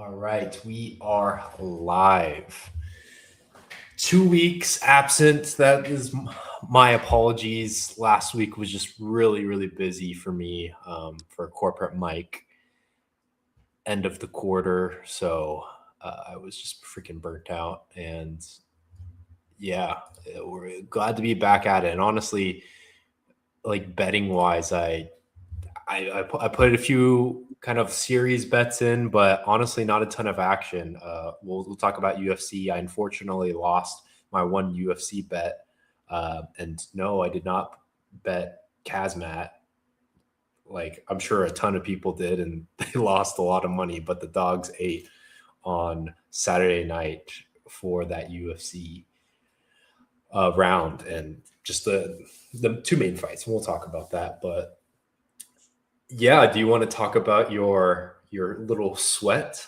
All right, we are live. 2 weeks absent. That is my apologies. Last week was just really, really busy for me for corporate mic end of the quarter. So I was just freaking burnt out. And yeah, we're glad to be back at it. And honestly, like betting wise, I put a few kind of series bets in, but honestly, not a ton of action. We'll talk about UFC. I unfortunately lost my one UFC bet, and no, I did not bet Kazmat. Like I'm sure a ton of people did, and they lost a lot of money. But the dogs ate on Saturday night for that UFC round, and just the two main fights. And we'll talk about that, but. Yeah, do you want to talk about your little sweat?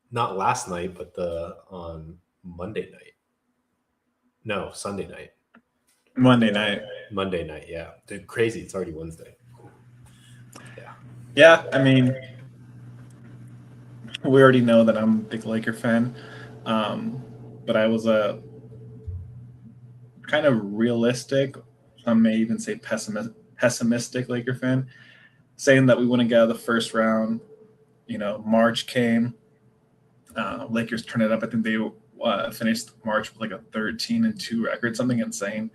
Not last night, but on Monday night. No, Sunday night. Monday night. Monday night, yeah. Dude, crazy. It's already Wednesday. Yeah. Yeah, I mean, we already know that I'm a big Laker fan, but I was a kind of realistic, some may even say pessimistic Laker fan, saying that we wouldn't get out of the first round. You know, March came. Lakers turned it up. I think they finished March with like a 13-2 record, something insane.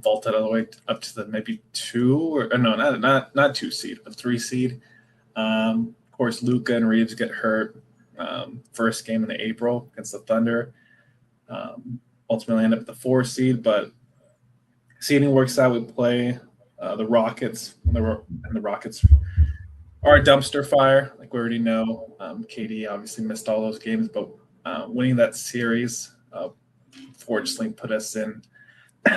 Vaulted all the way up to the maybe 2 or no, not 2 seed, but 3 seed. Of course, Luka and Reeves get hurt. First game in April against the Thunder. Ultimately end up at the 4 seed, but seeding works out. We play the Rockets, and the Rockets are a dumpster fire, like we already know. KD obviously missed all those games, but winning that series fortunately put us in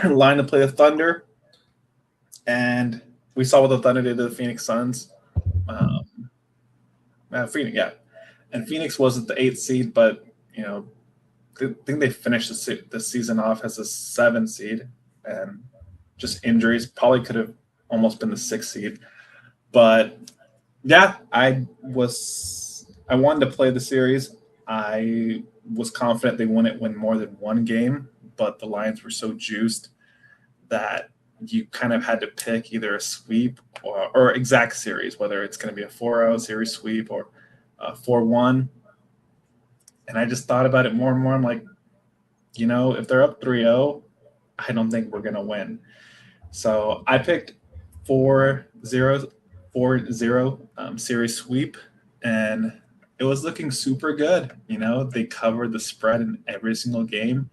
line to play the Thunder. And we saw what the Thunder did to the Phoenix Suns. Phoenix, yeah. And Phoenix wasn't the 8th seed, but, you know, I think they finished the season off as a 7 seed. And just injuries, probably could have almost been the 6th seed. But yeah, I wanted to play the series. I was confident they wouldn't win more than one game, but the lines were so juiced that you kind of had to pick either a sweep or exact series, whether it's going to be a 4-0 series sweep or a 4-1. And I just thought about it more and more. I'm like, you know, if they're up 3-0, I don't think we're going to win. So I picked 4-0 series sweep, and it was looking super good. You know, they covered the spread in every single game.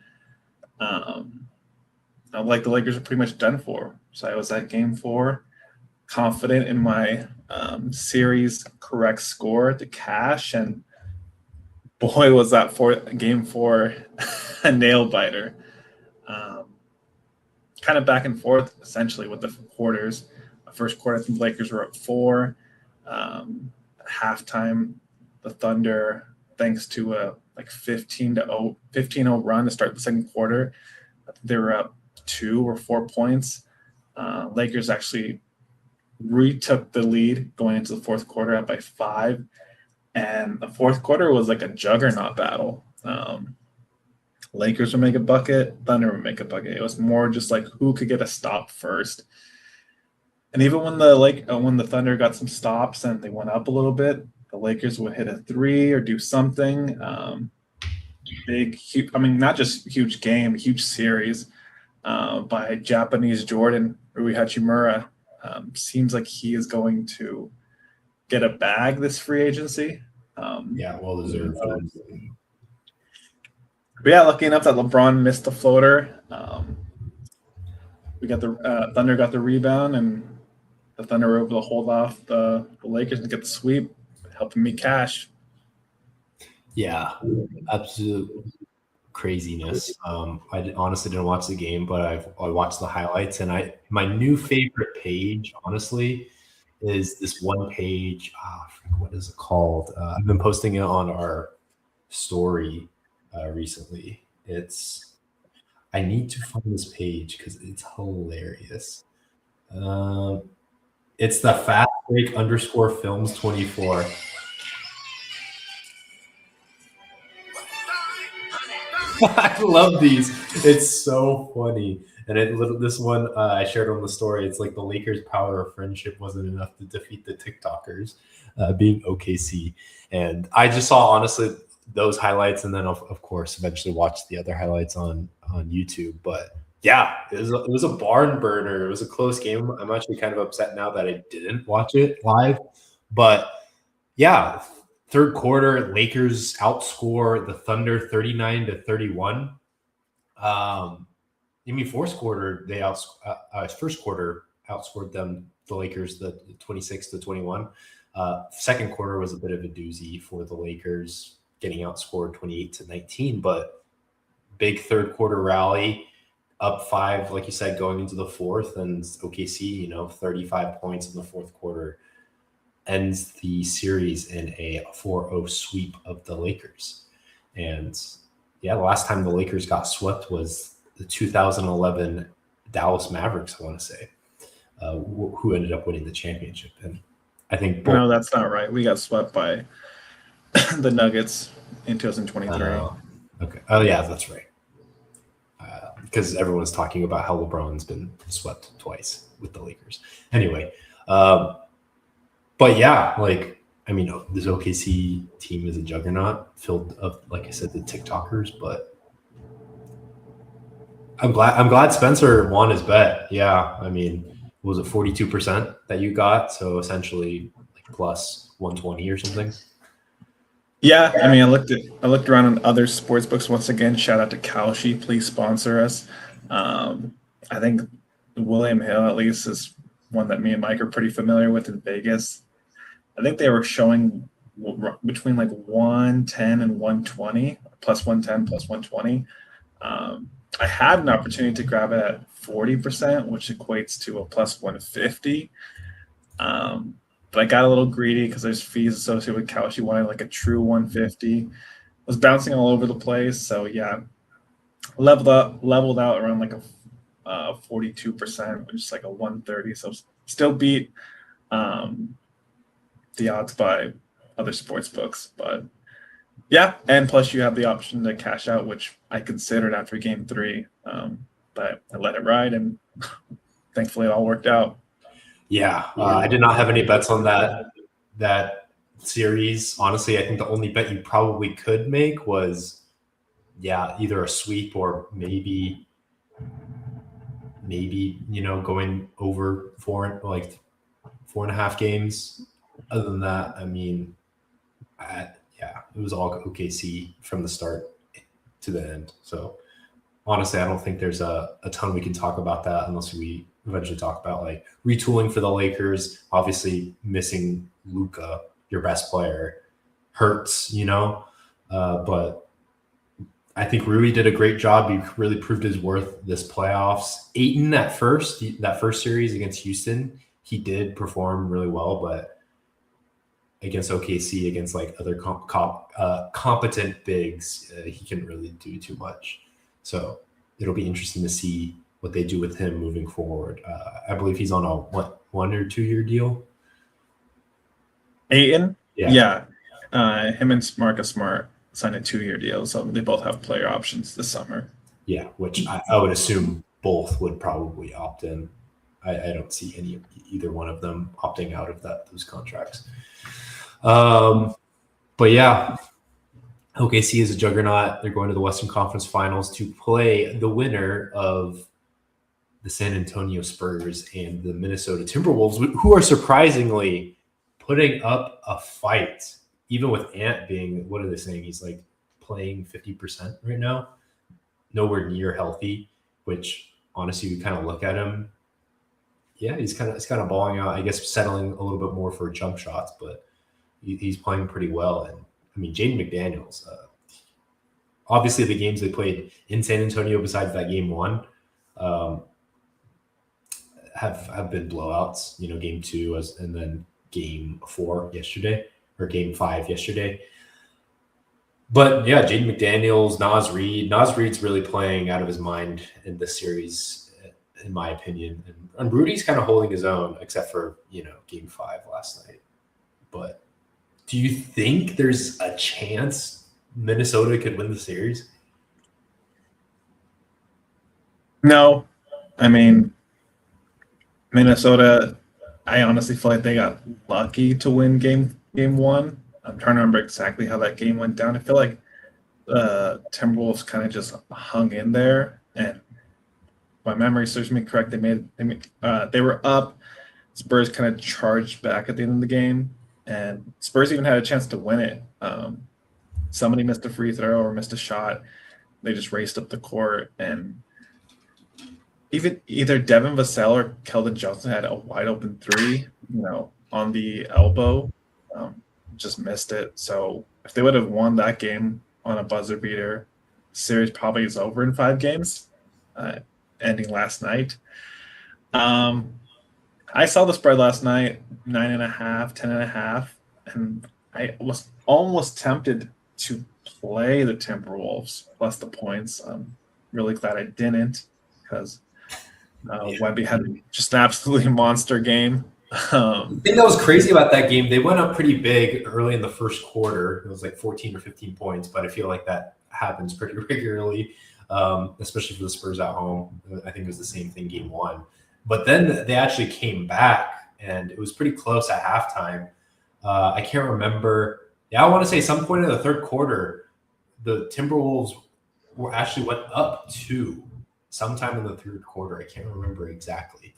Like the Lakers are pretty much done for. So I was at game 4, confident in my series correct score to cash, and boy, was that game 4 a nail biter. Kind of back and forth, essentially, with the quarters. First quarter, I think the Lakers were up 4. Halftime, the Thunder, thanks to a 15-0 run to start the second quarter, they were up 2 or 4 points. Lakers actually retook the lead going into the fourth quarter, up by 5. And the fourth quarter was like a juggernaut battle. Lakers would make a bucket, Thunder would make a bucket. It was more just like who could get a stop first. And even when the Thunder got some stops and they went up a little bit, the Lakers would hit a 3 or do something. Not just huge game, huge series by Japanese Jordan Rui Hachimura. Seems like he is going to get a bag this free agency. Well deserved. But yeah, lucky enough that LeBron missed the floater. We got the Thunder got the rebound, and the Thunder were able to hold off the Lakers and get the sweep, helping me cash. Yeah, absolute craziness. I honestly didn't watch the game, but I watched the highlights, and my new favorite page, honestly, is this one page. What is it called? I've been posting it on our story recently. I need to find this page because it's hilarious. It's the Fast Break _Films 24. I love these. It's so funny. And this one I shared on the story. It's like the Lakers' power of friendship wasn't enough to defeat the TikTokers, being OKC. And I just saw, honestly, those highlights, and then of course eventually watched the other highlights on YouTube. But yeah, it was a barn burner. It was a close game. I'm actually kind of upset now that I didn't watch it live. But yeah, third quarter, Lakers outscore the Thunder 39-31. Fourth quarter, first quarter outscored them, the Lakers, the 26-21. Second quarter was a bit of a doozy for the Lakers, getting outscored 28-19, but big third quarter rally, up 5, like you said, going into the fourth, and OKC, 35 points in the fourth quarter, ends the series in a 4-0 sweep of the Lakers. And yeah, the last time the Lakers got swept was the 2011 Dallas Mavericks, I want to say, who ended up winning the championship. And I think no, that's not right. We got swept by the Nuggets in 2023. Okay. Oh yeah, that's right. Because everyone's talking about how LeBron's been swept twice with the Lakers. Anyway, but yeah, this OKC team is a juggernaut filled of, like I said, the TikTokers. But I'm glad Spencer won his bet. Yeah, was it 42% that you got? So essentially, like plus 120 or something. Yeah, I looked around on other sports books once again. Shout out to Kalshi, please sponsor us. I think William Hill, at least, is one that me and Mike are pretty familiar with in Vegas. I think they were showing between like 110 and 120, plus 110, plus 120. I had an opportunity to grab it at 40%, which equates to a plus 150. But I got a little greedy because there's fees associated with Kalshi. Wanted like a true 150. Was bouncing all over the place. So yeah, leveled out around like a 42%, which is like a 130. So still beat the odds by other sports books. But yeah, and plus you have the option to cash out, which I considered after game 3. But I let it ride, and thankfully it all worked out. Yeah, I did not have any bets on that series. Honestly, I think the only bet you probably could make was, either a sweep or maybe going over 4.5 games. Other than that, it was all OKC from the start to the end. So honestly, I don't think there's a ton we can talk about that unless we eventually talk about like retooling for the Lakers. Obviously, missing Luka, your best player, hurts, but I think Rui did a great job. He really proved his worth this playoffs. Ayton that first series against Houston, he did perform really well, but against OKC, against like other competent bigs, he couldn't really do too much. So it'll be interesting to see what they do with him moving forward. I believe he's on a 1 or 2 year deal. Ayton? Yeah. Him and Marcus Smart signed a 2-year deal, so they both have player options this summer. Yeah, which I would assume both would probably opt in. I don't see either one of them opting out of those contracts. But yeah, OKC is a juggernaut. They're going to the Western Conference Finals to play the winner of the San Antonio Spurs and the Minnesota Timberwolves, who are surprisingly putting up a fight, even with Ant being, what are they saying? He's like playing 50% right now, nowhere near healthy, which honestly, we kind of look at him. Yeah, he's kind of balling out, I guess, settling a little bit more for jump shots, but he's playing pretty well. And Jaden McDaniels, obviously the games they played in San Antonio besides that game 1, have been blowouts, game 2 and then game 4 yesterday, or game 5 yesterday. But yeah, Jaden McDaniels, Naz Reid's really playing out of his mind in this series, in my opinion. And Rudy's kind of holding his own, except for, game 5 last night. But do you think there's a chance Minnesota could win the series? No, I mean Minnesota. I honestly feel like they got lucky to win game one. I'm trying to remember exactly how that game went down. I feel like the Timberwolves kind of just hung in there, and my memory serves me correct. They were up. Spurs kind of charged back at the end of the game, and Spurs even had a chance to win it. Somebody missed a free throw or missed a shot. They just raced up the court, and even either Devin Vassell or Keldon Johnson had a wide open three, on the elbow, just missed it. So if they would have won that game on a buzzer beater, series probably is over in 5 games, ending last night. I saw the spread last night, 9.5, 10.5, and I was almost tempted to play the Timberwolves plus the points. I'm really glad I didn't because Wemby had just an absolutely monster game. The thing that was crazy about that game, they went up pretty big early in the first quarter. It was like 14 or 15 points, but I feel like that happens pretty regularly, especially for the Spurs at home. I think it was the same thing game one. But then they actually came back, and it was pretty close at halftime. I can't remember. Yeah, I want to say some point in the third quarter, the Timberwolves actually went up 2 sometime in the third quarter. I can't remember exactly.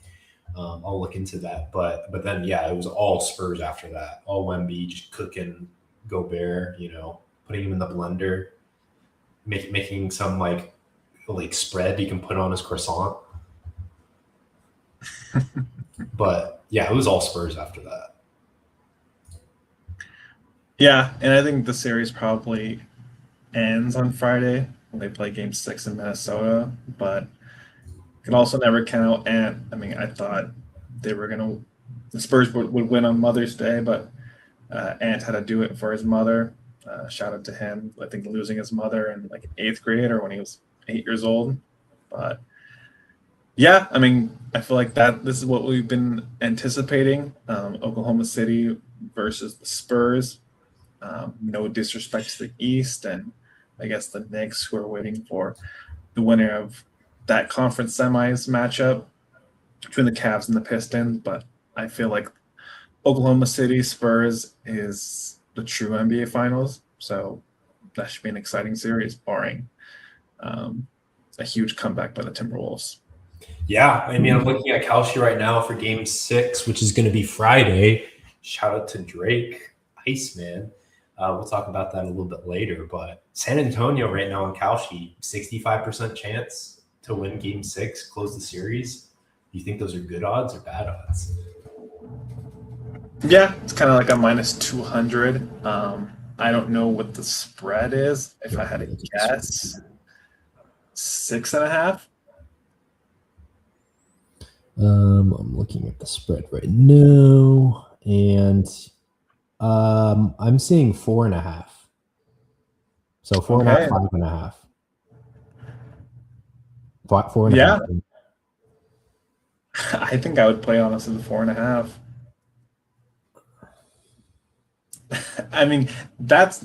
I'll look into that. But then, yeah, it was all Spurs after that. All Wemby just cooking Gobert, putting him in the blender, making some like spread he can put on his croissant. But yeah, it was all Spurs after that. Yeah, and I think the series probably ends on Friday when they play Game 6 in Minnesota, but can also never count. And I mean, I thought the Spurs would win on Mother's Day, but Ant had to do it for his mother. Shout out to him. I think losing his mother in like 8th grade or when he was 8 years old. But yeah, I mean, I feel like this is what we've been anticipating. Oklahoma City versus the Spurs. No disrespect to the East and I guess the Knicks, who are waiting for the winner of that conference semis matchup between the Cavs and the Pistons. But I feel like Oklahoma City Spurs is the true NBA Finals. So that should be an exciting series, barring a huge comeback by the Timberwolves. Yeah, I mean, I'm looking at Kalshi right now for Game 6, which is going to be Friday. Shout out to Drake, Iceman. We'll talk about that a little bit later. But San Antonio right now in Kalshi, 65% chance to win Game 6, close the series. Do you think those are good odds or bad odds? Yeah, it's kind of like a -200. I don't know what the spread is. If I had to guess, 6.5. I'm looking at the spread right now, and I'm seeing 4.5. So 4.5, 5.5. 4.5. Yeah. I think I would play honestly the 4.5. I mean, that's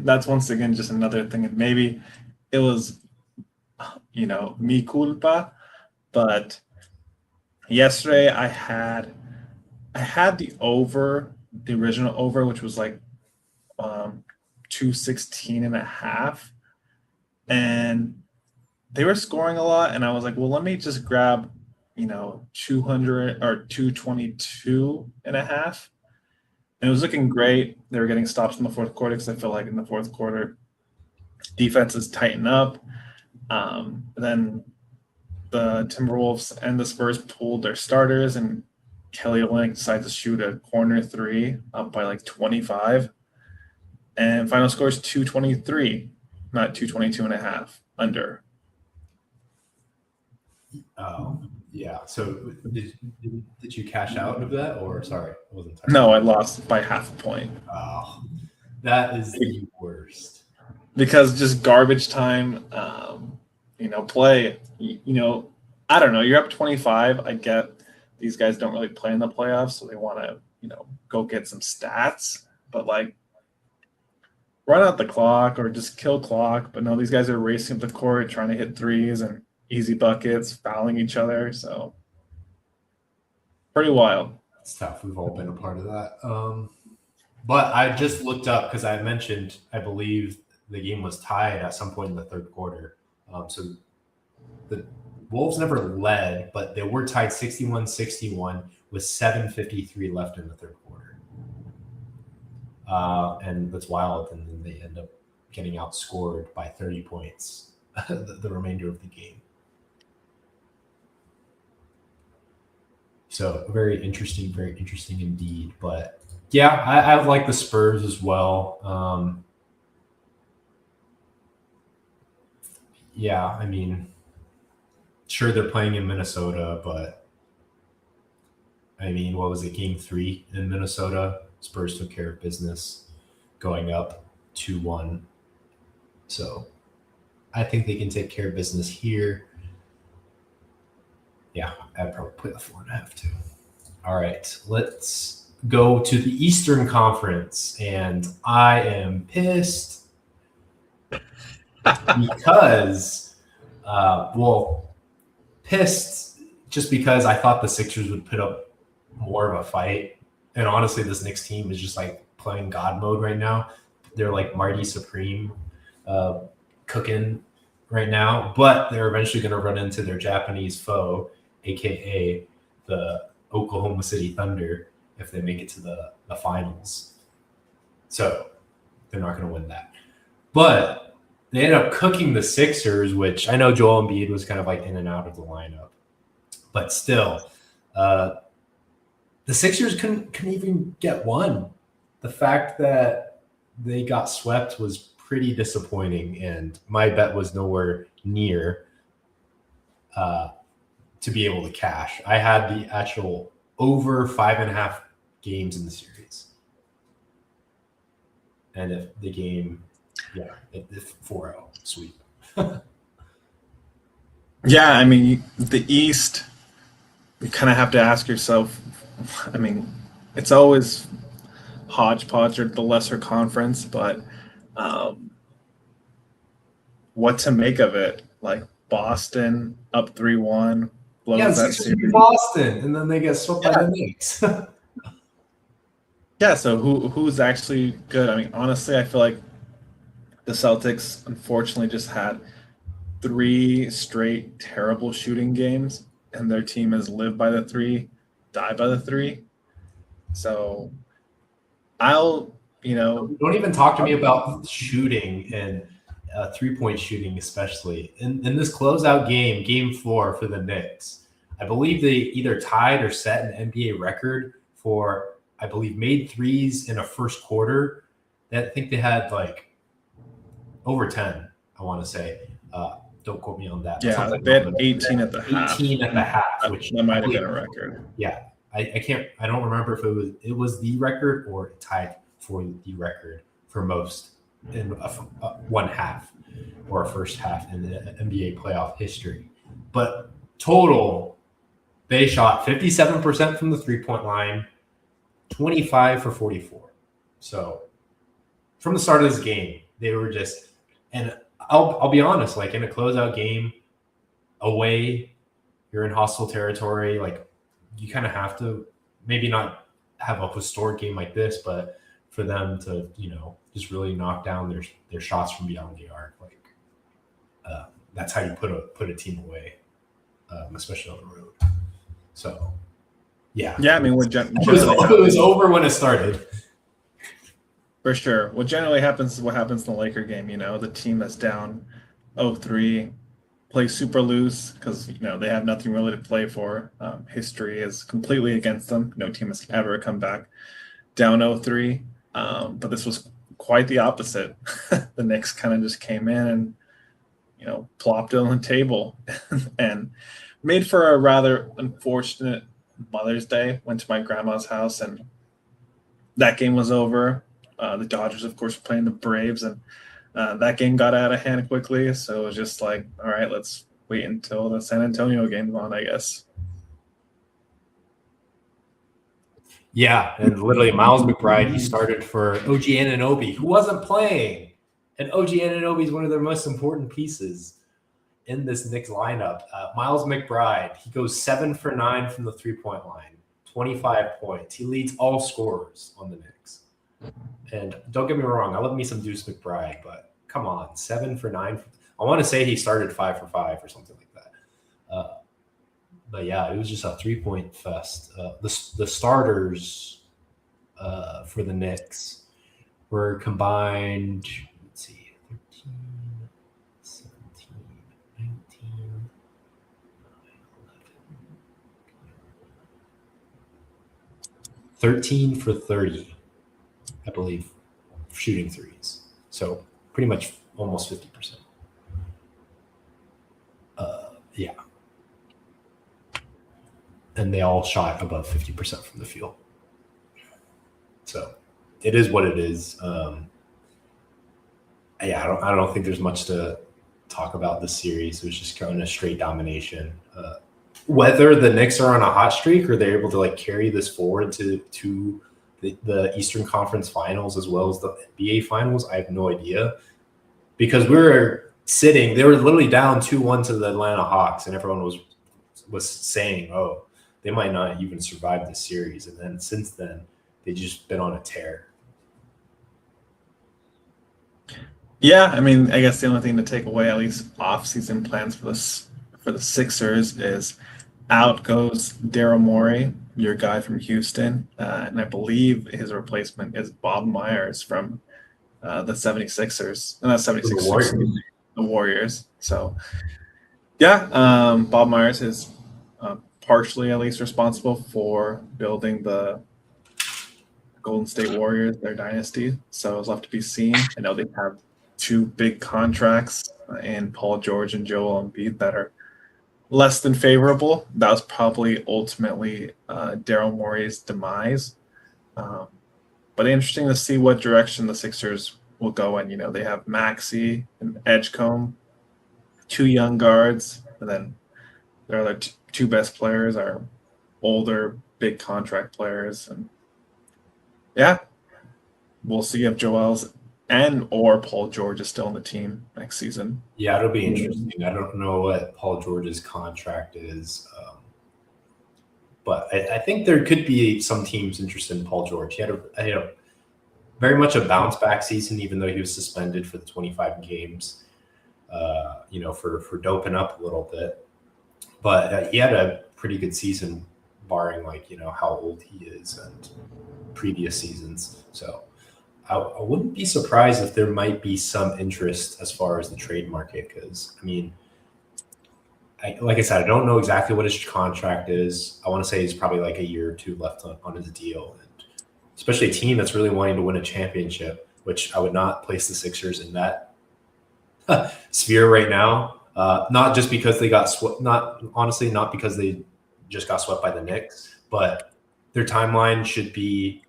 once again just another thing, and maybe it was, mi culpa, but yesterday I had the original over, which was like 216.5, and they were scoring a lot, and I was like, well, let me just grab 200 or 222.5. And it was looking great. They were getting stops in the fourth quarter because I feel like in the fourth quarter, defenses tighten up. Then the Timberwolves and the Spurs pulled their starters, and Kelly Olynyk decided to shoot a corner 3 up by like 25. And final score is 223, not 222.5, under. Oh, yeah. So did you cash out of that, or sorry, I wasn't talking. No, I lost by half a point. Oh, that is the worst. Because just garbage time, play. I don't know. You're up 25. I get these guys don't really play in the playoffs, so they want to, go get some stats. But like, run out the clock or just kill clock. But no, these guys are racing up the court trying to hit threes, and easy buckets, fouling each other. So pretty wild. It's tough. We've all been a part of that. But I just looked up because I mentioned I believe the game was tied at some point in the third quarter. So the Wolves never led, but they were tied 61-61 with 7:53 left in the third quarter. And that's wild. And then they end up getting outscored by 30 points the remainder of the game. So very interesting indeed. But yeah, I like the Spurs as well. Yeah, I mean, sure they're playing in Minnesota, but I mean, what was it, game 3 in Minnesota? Spurs took care of business going up 2-1. So I think they can take care of business here. Yeah, I'd probably play the 4.5 too. All right, let's go to the Eastern Conference, and I am pissed because, pissed just because I thought the Sixers would put up more of a fight. And honestly, this Knicks team is just like playing God mode right now. They're like Marty Supreme cooking right now, but they're eventually going to run into their Japanese foe, aka the Oklahoma City Thunder, if they make it to the finals. So they're not going to win that. But they ended up cooking the Sixers, which I know Joel Embiid was kind of like in and out of the lineup. But still, the Sixers couldn't even get one. The fact that they got swept was pretty disappointing, and my bet was nowhere near to be able to cash. I had the actual over 5.5 games in the series. And if the game, if 4-0 sweep. Yeah, I mean, the East, you kind of have to ask yourself, I mean, it's always hodgepodge or the lesser conference, but what to make of it? Like Boston up 3-1, blows that series. Boston, and then they get swept by the Knicks. Yeah, so who's actually good? I mean, honestly, I feel like the Celtics unfortunately just had 3 straight terrible shooting games, and their team has lived by the 3, died by the 3. So don't even talk to me about shooting and 3-point shooting, especially in this closeout game, game 4 for the Knicks. I believe they either tied or set an NBA record for, I believe, made threes in a first quarter. I think they had like over 10, I want to say. Don't quote me on that. Yeah, they had 18 at the half. 18 at the half, which that might have been a record. Yeah, I don't remember if it was the record or tied for the record for most in one half or a first half in the NBA playoff history. But total, they shot 57% from the 3-point line, 25 for 44. So from the start of this game, they were just, and I'll be honest, like in a closeout game away, you're in hostile territory, like you kind of have to maybe not have a historic game like this, but for them to, just really knock down their shots from beyond the arc, like that's how you put a team away, especially on the road. So, yeah. Yeah, I mean, it was over when it started. For sure. What generally happens is what happens in the Laker game. The team that's down 0-3 plays super loose because they have nothing really to play for. History is completely against them. No team has ever come back down 0-3. But this was quite the opposite. The Knicks kind of just came in and plopped it on the table and made for a rather unfortunate Mother's Day. Went to my grandma's house and that game was over. The Dodgers, of course, were playing the Braves, and that game got out of hand quickly. So it was just like, all right, let's wait until the San Antonio game's on, I guess. Yeah, and literally Miles McBride, he started for OG Anunoby, who wasn't playing. And OG Anunoby is one of their most important pieces. in this Knicks lineup. Miles McBride, he goes 7 for 9 from the 3-point line, 25 points. He leads all scorers on the Knicks. And don't get me wrong, I love me some Deuce McBride, but come on, 7 for 9. I want to say he started 5 for 5 or something like that. But yeah, it was just a 3-point fest. The starters for the Knicks were combined, let's see, 13, 17, 19, 13 for 30, I believe, shooting threes. So pretty much almost 50%. Yeah. And they all shot above 50% from the field. So it is what it is. I don't think there's much to talk about this series. It was just kind of straight domination. Whether the Knicks are on a hot streak or they're able to like carry this forward to the Eastern Conference Finals as well as the NBA Finals, I have no idea. Because they were literally down 2-1 to the Atlanta Hawks, and everyone was saying, oh, they might not even survive this series. And then since then, they've just been on a tear. Yeah, I mean, I guess the only thing to take away, at least off-season plans for the Sixers, is out goes Daryl Morey, your guy from Houston, and I believe his replacement is Bob Myers from the 76ers. And that's 76ers, the Warriors. So, yeah, Bob Myers is partially at least responsible for building the Golden State Warriors, their dynasty. So it's left to be seen. I know they have 2 big contracts in Paul George and Joel Embiid that are less than favorable. That was probably ultimately Daryl Morey's demise. But interesting to see what direction the Sixers will go in. You know, they have Maxey and Edgecombe, 2 young guards, and then their other 2 best players are older, big contract players. And yeah, we'll see if Joel's or Paul George is still on the team next season. Yeah, it'll be interesting. I don't know what Paul George's contract is, but I think there could be some teams interested in Paul George. He had a very much a bounce back season, even though he was suspended for the 25 games, for doping up a little bit. But he had a pretty good season, barring how old he is and previous seasons. So I wouldn't be surprised if there might be some interest as far as the trade market, because, I mean, like I said, I don't know exactly what his contract is. I want to say he's probably like a year or 2 left on his deal. And especially a team that's really wanting to win a championship, which I would not place the Sixers in that sphere right now. Not just because they got swept, not because they just got swept by the Knicks, but their timeline should be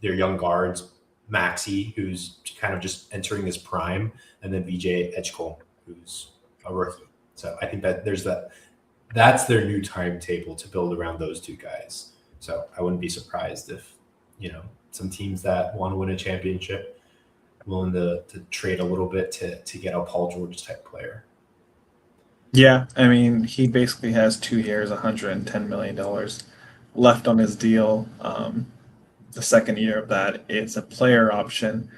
their young guards, Maxey, who's kind of just entering his prime, and then VJ Edgecombe, who's a rookie. So I think that that's their new timetable to build around those 2 guys. So I wouldn't be surprised if, some teams that want to win a championship willing to trade a little bit to get a Paul George type player. Yeah, I mean, he basically has 2 years, $110 million left on his deal. The second year of that is a player option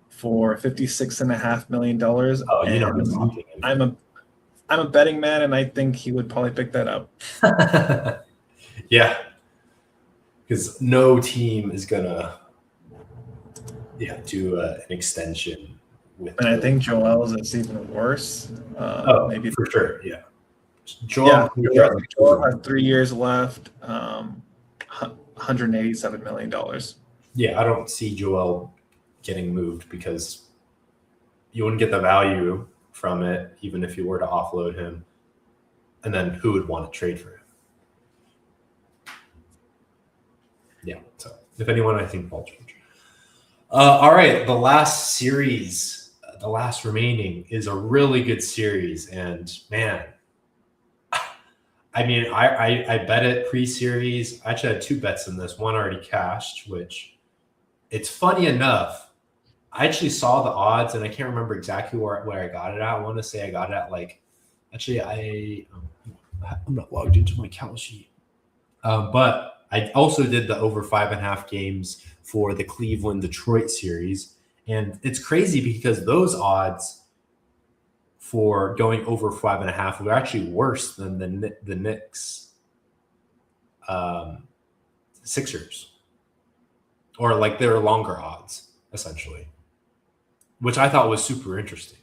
for $56.5 million. Oh, you know what I'm talking about. I'm a betting man, and I think he would probably pick that up. Yeah, because no team is gonna do an extension with. And I think Joel's is even worse. Maybe for sure. Yeah, Joel has 3 years left. $187 million. Yeah, I don't see Joel getting moved because you wouldn't get the value from it, even if you were to offload him. And then who would want to trade for him? Yeah, so if anyone, I think Paul George. All right, the last series, the last remaining, is a really good series. And man, I mean, I bet it pre-series. I actually had 2 bets in this. One already cashed, which it's funny enough. I actually saw the odds, and I can't remember exactly where I got it at. I want to say I got it at like Actually, I'm not logged into my count sheet. But I also did the over 5.5 games for the Cleveland Detroit series. And it's crazy because those odds for going over 5.5 were actually worse than the Knicks Sixers. Or like they were longer odds, essentially, which I thought was super interesting.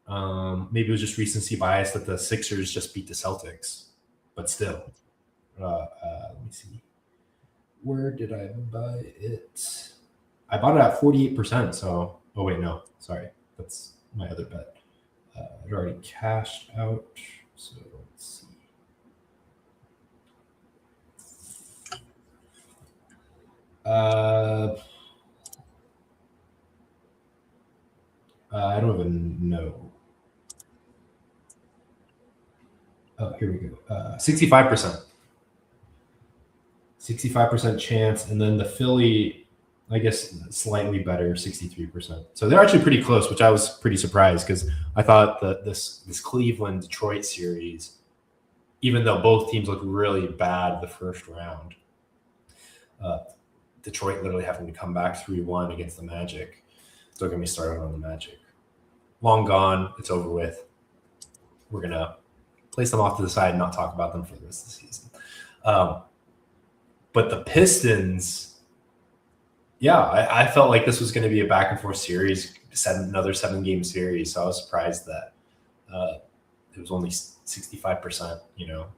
Maybe it was just recency bias that the Sixers just beat the Celtics, but still. Let me see. Where did I buy it? I bought it at 48%. So, oh wait, no, sorry, that's my other bet. It already cashed out. So let's see. I don't even know. Oh, here we go. 65%. 65% chance, and then the Philly, I guess, slightly better, 63%. So they're actually pretty close, which I was pretty surprised because I thought that this Cleveland Detroit series, even though both teams looked really bad the first round, Detroit literally having to come back 3-1 against the Magic. Don't get me started on the Magic. Long gone. It's over with. We're going to place them off to the side and not talk about them for the rest of the season. But the Pistons, I felt like this was going to be a back and forth series, another 7-game series. So I was surprised that it was only 65%,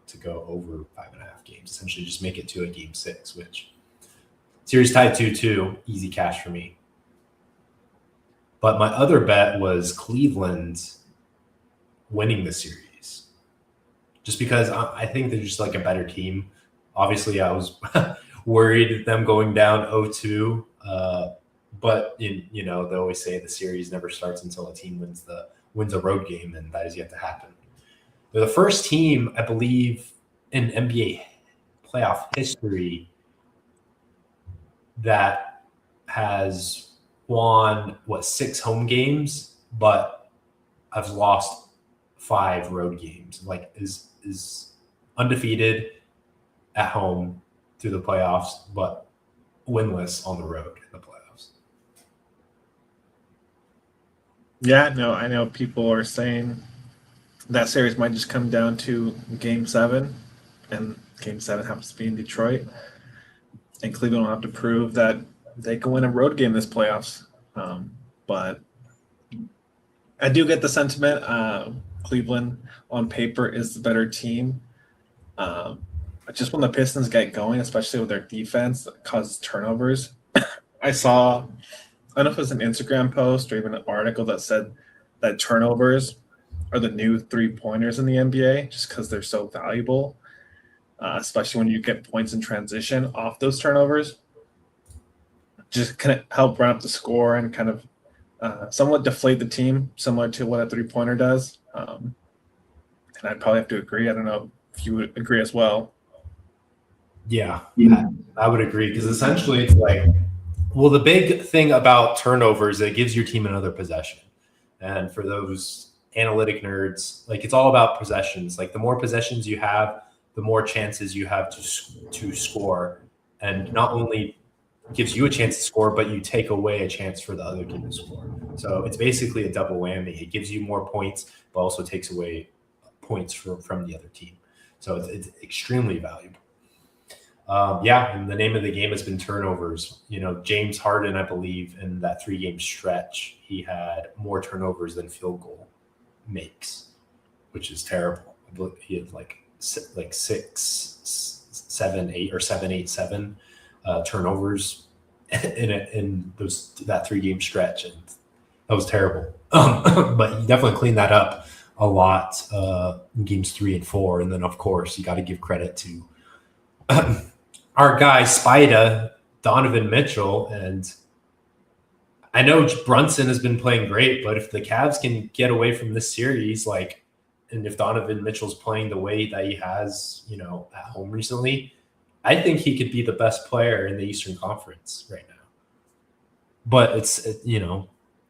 to go over 5.5 games. Essentially, just make it to a game 6, which series tied 2-2, easy cash for me. But my other bet was Cleveland winning the series, just because I think they're just like a better team. Obviously, I was worried them going down 0-2, but they always say the series never starts until a team wins a road game, and that is yet to happen. They're the first team, I believe, in NBA playoff history that has won 6 home games, but have lost 5 road games. Like is undefeated at home through the playoffs, but winless on the road in the playoffs. Yeah, no, I know people are saying that series might just come down to Game 7, and Game 7 happens to be in Detroit, and Cleveland will have to prove that they can win a road game this playoffs. But I do get the sentiment. Cleveland on paper is the better team. Just when the Pistons get going, especially with their defense that causes turnovers, I don't know if it was an Instagram post or even an article that said that turnovers are the new 3-pointers in the NBA just because they're so valuable, especially when you get points in transition off those turnovers. Just kind of help run up the score and kind of somewhat deflate the team, similar to what a 3-pointer does. And I'd probably have to agree. I don't know if you would agree as well. Yeah, I would agree because essentially it's like, the big thing about turnovers, it gives your team another possession. And for those analytic nerds, like it's all about possessions. Like the more possessions you have, the more chances you have to score. And not only gives you a chance to score, but you take away a chance for the other team to score. So it's basically a double whammy. It gives you more points, but also takes away points from the other team. So it's extremely valuable. And the name of the game has been turnovers. James Harden, I believe, in that 3-game stretch, he had more turnovers than field goal makes, which is terrible. He had like 6, 7, 8, or 7, 8, 7 turnovers in that 3-game stretch, and that was terrible. But he definitely cleaned that up a lot in games 3 and 4, and then of course you got to give credit to our guy Spida, Donovan Mitchell, and I know Brunson has been playing great, but if the Cavs can get away from this series, and if Donovan Mitchell's playing the way that he has, at home recently, I think he could be the best player in the Eastern Conference right now. But it's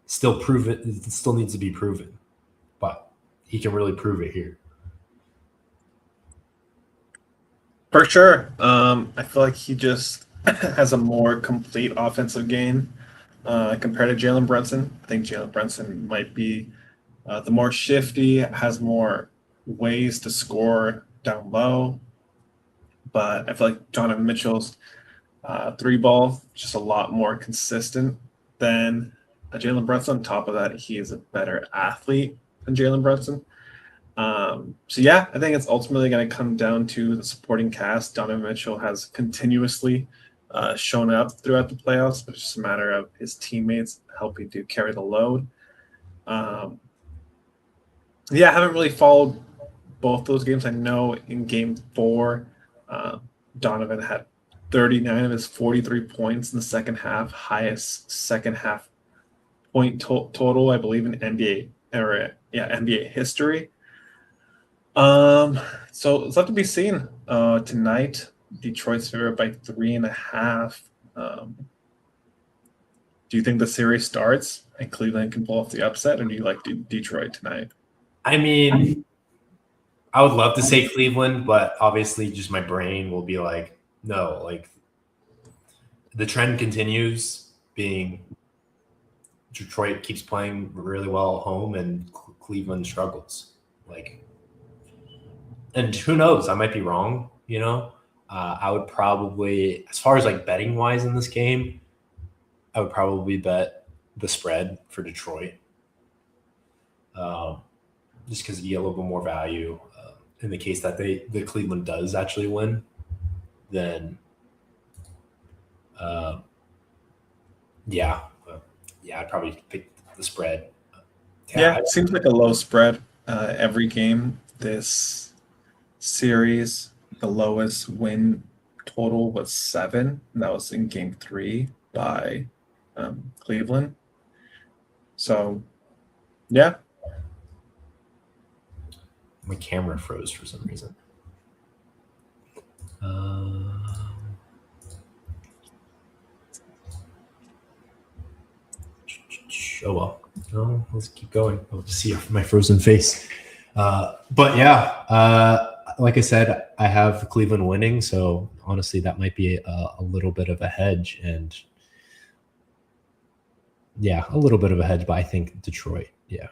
still proven. It still needs to be proven. But he can really prove it here. For sure. I feel like he just has a more complete offensive game compared to Jalen Brunson. I think Jalen Brunson might be the more shifty, has more ways to score down low. But I feel like Donovan Mitchell's three ball just a lot more consistent than Jalen Brunson. On top of that, he is a better athlete than Jalen Brunson. So yeah, I think it's ultimately going to come down to the supporting cast. Donovan Mitchell has continuously shown up throughout the playoffs, but it's just a matter of his teammates helping to carry the load. Yeah, I haven't really followed both those games. I know in game 4, Donovan had 39 of his 43 points in the second half, highest second half point total, I believe, in NBA history. So it's left to be seen. Tonight, Detroit's favored by 3.5. Do you think the series starts and Cleveland can pull off the upset, or do you like Detroit tonight? I mean, I would love to say Cleveland, but obviously just my brain will be like, no, like the trend continues being Detroit keeps playing really well at home and Cleveland struggles. Like, and who knows? I might be wrong, you know? I would probably, as far as like betting wise in this game, I would probably bet the spread for Detroit. Just because you get a little bit more value in the case that the Cleveland does actually win, then I'd probably pick the spread. Yeah, it seems like a low spread every game this series. The lowest win total was 7, and that was in game 3 by Cleveland. So, yeah. My camera froze for some reason. Oh well. No, let's keep going. I'll see my frozen face. But yeah, like I said, I have Cleveland winning, so honestly, that might be a little bit of a hedge, and yeah, a little bit of a hedge. But I think Detroit, yeah,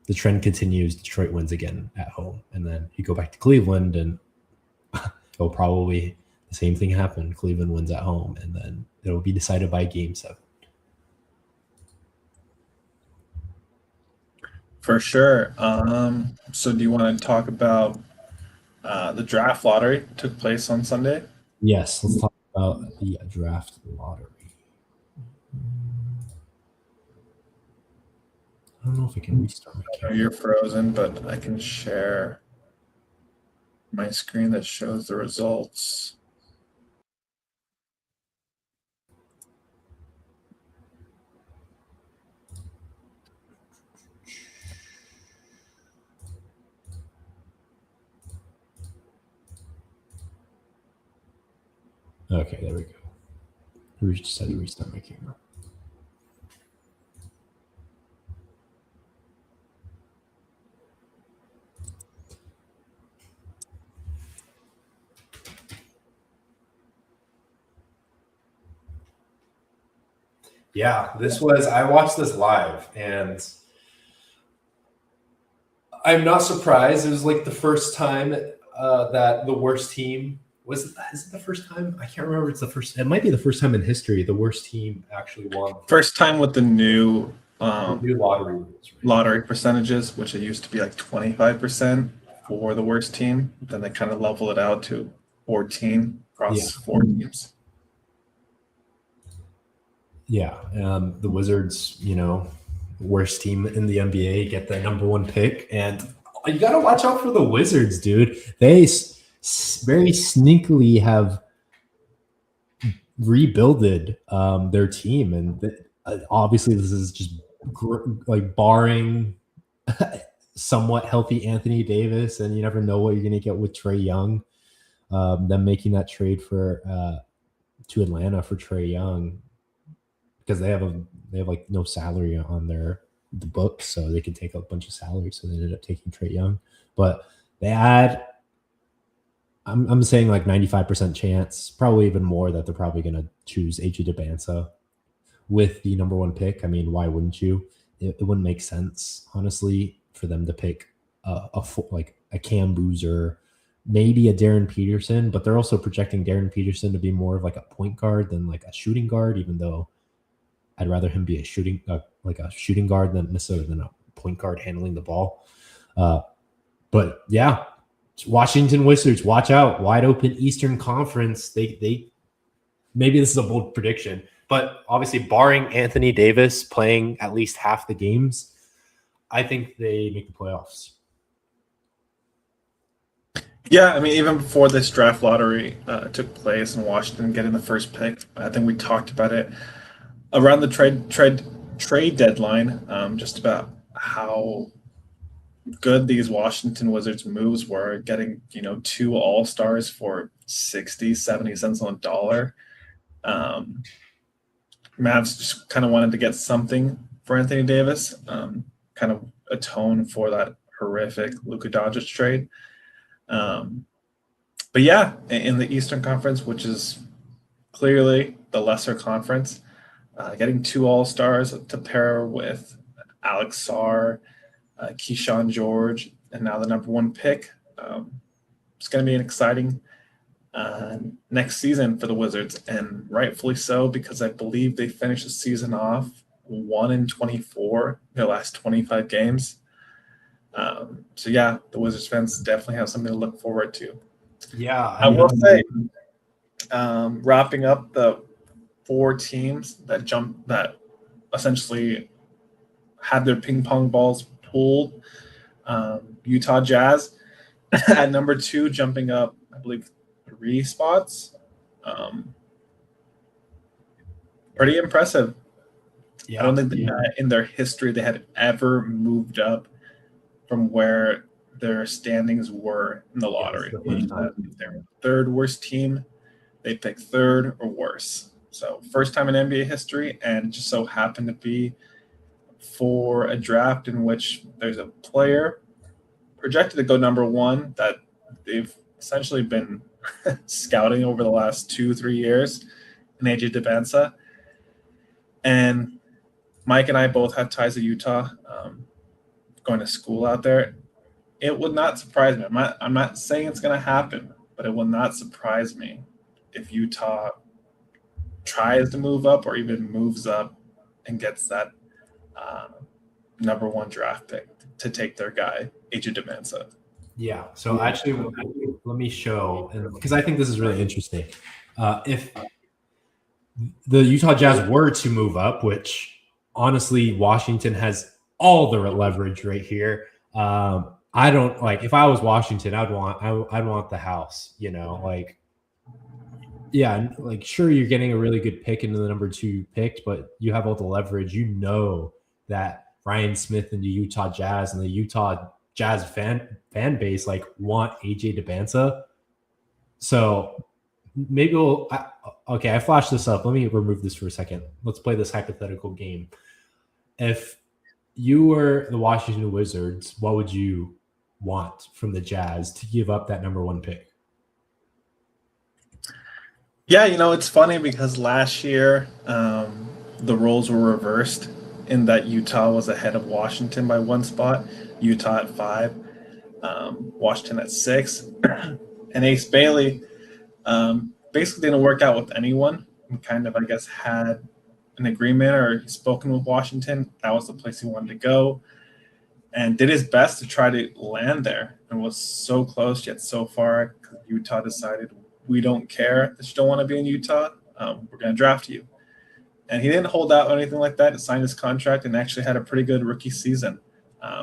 the trend continues. Detroit wins again at home, and then you go back to Cleveland, and it'll probably the same thing happen. Cleveland wins at home, and then it'll be decided by Game 7. For sure. So do you want to talk about the draft lottery took place on Sunday? Yes, let's talk about the draft lottery. I don't know if I can restart my camera. You're frozen, but I can share my screen that shows the results. Okay, there we go. We just had to restart my camera. Yeah, I watched this live, and I'm not surprised. It was like the first time that the worst team is it the first time? I can't remember. It might be the first time in history the worst team actually won. First time with the new lottery rules. Right? Lottery percentages, which it used to be like 25% for the worst team. Then they kind of level it out to 14 across 4 teams. Yeah, the Wizards, worst team in the NBA, get the number 1 pick, and you got to watch out for the Wizards, dude. They very sneakily have rebuilded their team, and obviously this is just like barring somewhat healthy Anthony Davis, and you never know what you're going to get with Trae Young. Them making that trade to Atlanta for Trae Young, because they have like no salary on their the books so they could take a bunch of salary. So they ended up taking Trae Young. But they had, I'm saying like 95% chance, probably even more, that they're probably going to choose AJ Debinca with the number 1 pick. I mean, why wouldn't you? It wouldn't make sense, honestly, for them to pick like a Cam Boozer, maybe a Darren Peterson, but they're also projecting Darren Peterson to be more of like a point guard than like a shooting guard, even though I'd rather him be a shooting guard than necessarily than a point guard handling the ball. But yeah, Washington Wizards, watch out, wide open Eastern Conference. They maybe this is a bold prediction, but obviously barring Anthony Davis playing at least half the games, I think they make the playoffs. Yeah, I mean, even before this draft lottery took place in Washington getting the first pick, I think we talked about it around the trade deadline, just about how good these Washington Wizards moves were, getting 2 all-stars for 60, 70 cents on the dollar. Mavs just kind of wanted to get something for Anthony Davis, kind of atone for that horrific Luka Doncic trade. But yeah, in the Eastern Conference, which is clearly the lesser conference, getting 2 all-stars to pair with Alex Sarr, Keyshawn George, and now the number 1 pick. It's going to be an exciting next season for the Wizards, and rightfully so, because I believe they finished the season off 1-24 their last 25 games. So yeah, the Wizards fans definitely have something to look forward to. Yeah, I will say, wrapping up the 4 teams that essentially had their ping pong balls pulled. Utah Jazz at number 2, jumping up, I believe, 3 spots. Pretty impressive. Yeah, I don't think in their history they had ever moved up from where their standings were in the lottery. If they're 3rd worst team, they pick 3rd or worse. So first time in NBA history, and just so happened to be for a draft in which there's a player projected to go number 1 that they've essentially been scouting over the last 2-3 years in AJ Debinca. And Mike and I both have ties to Utah, going to school out there. It would not surprise me. I'm not saying it's going to happen, but it will not surprise me if Utah tries to move up or even moves up and gets that number 1 draft pick to take their guy, AJ Debinca. Yeah. So actually, let me show, because I think this is really interesting. If the Utah Jazz were to move up, which honestly, Washington has all the leverage right here. I don't like, if I was Washington, I'd want the house, yeah, like sure, you're getting a really good pick into the number 2 pick, but you have all the leverage. That Ryan Smith and the Utah Jazz and the Utah Jazz fan base want AJ Debinca. So maybe I flashed this up. Let me remove this for a second. Let's play this hypothetical game. If you were the Washington Wizards, what would you want from the Jazz to give up that number 1 pick? Yeah, it's funny because last year the roles were reversed in that Utah was ahead of Washington by 1 spot, Utah at 5, Washington at 6. And Ace Bailey basically didn't work out with anyone and kind of, I guess, had an agreement or spoken with Washington. That was the place he wanted to go and did his best to try to land there and was so close yet so far. Utah decided, we don't care that you don't want to be in Utah. We're going to draft you. And he didn't hold out or anything like that. He signed his contract and actually had a pretty good rookie season.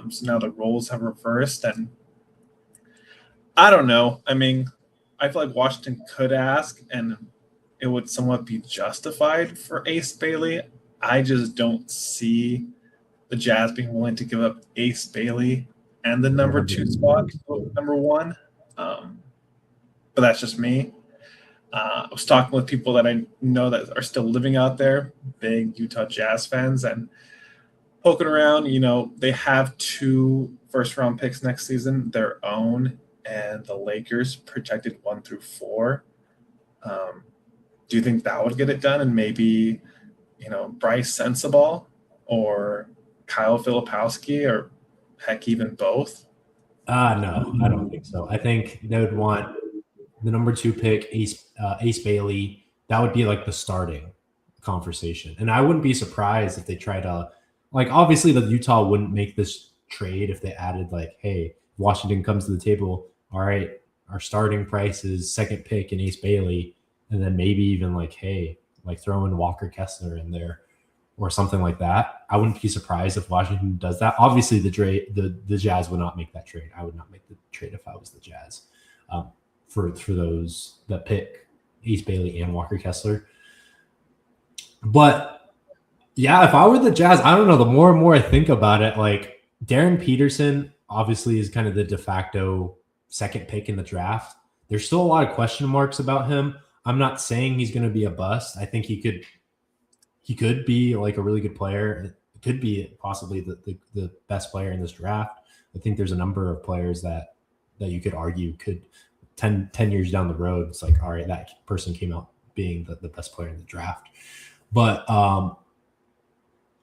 So now the roles have reversed. And I don't know. I mean, I feel like Washington could ask, and it would somewhat be justified for Ace Bailey. I just don't see the Jazz being willing to give up Ace Bailey and the number 2 spot, number 1. But that's just me. I was talking with people that I know that are still living out there, big Utah Jazz fans, and poking around, they have 2 first-round picks next season, their own, and the Lakers projected 1 through 4. Do you think that would get it done? And maybe, Bryce Sensabaugh or Kyle Filipowski, or heck, even both? No, I don't think so. I think they would want the number 2 pick, Ace Bailey. That would be like the starting conversation. And I wouldn't be surprised if they try to, like, obviously the Utah wouldn't make this trade if they added like, hey, Washington comes to the table. All right, our starting price is 2nd pick and Ace Bailey. And then maybe even like, hey, like throw in Walker Kessler in there or something like that. I wouldn't be surprised if Washington does that. Obviously, the Jazz would not make that trade. I would not make the trade if I was the Jazz for those that pick Ace Bailey and Walker Kessler. But yeah, if I were the Jazz, I don't know. The more and more I think about it, like Darren Peterson obviously is kind of the de facto 2nd pick in the draft. There's still a lot of question marks about him. I'm not saying he's going to be a bust. I think he could be like a really good player. It could be possibly the best player in this draft. I think there's a number of players that you could argue could 10 years down the road, it's like, all right, that person came out being the best player in the draft. But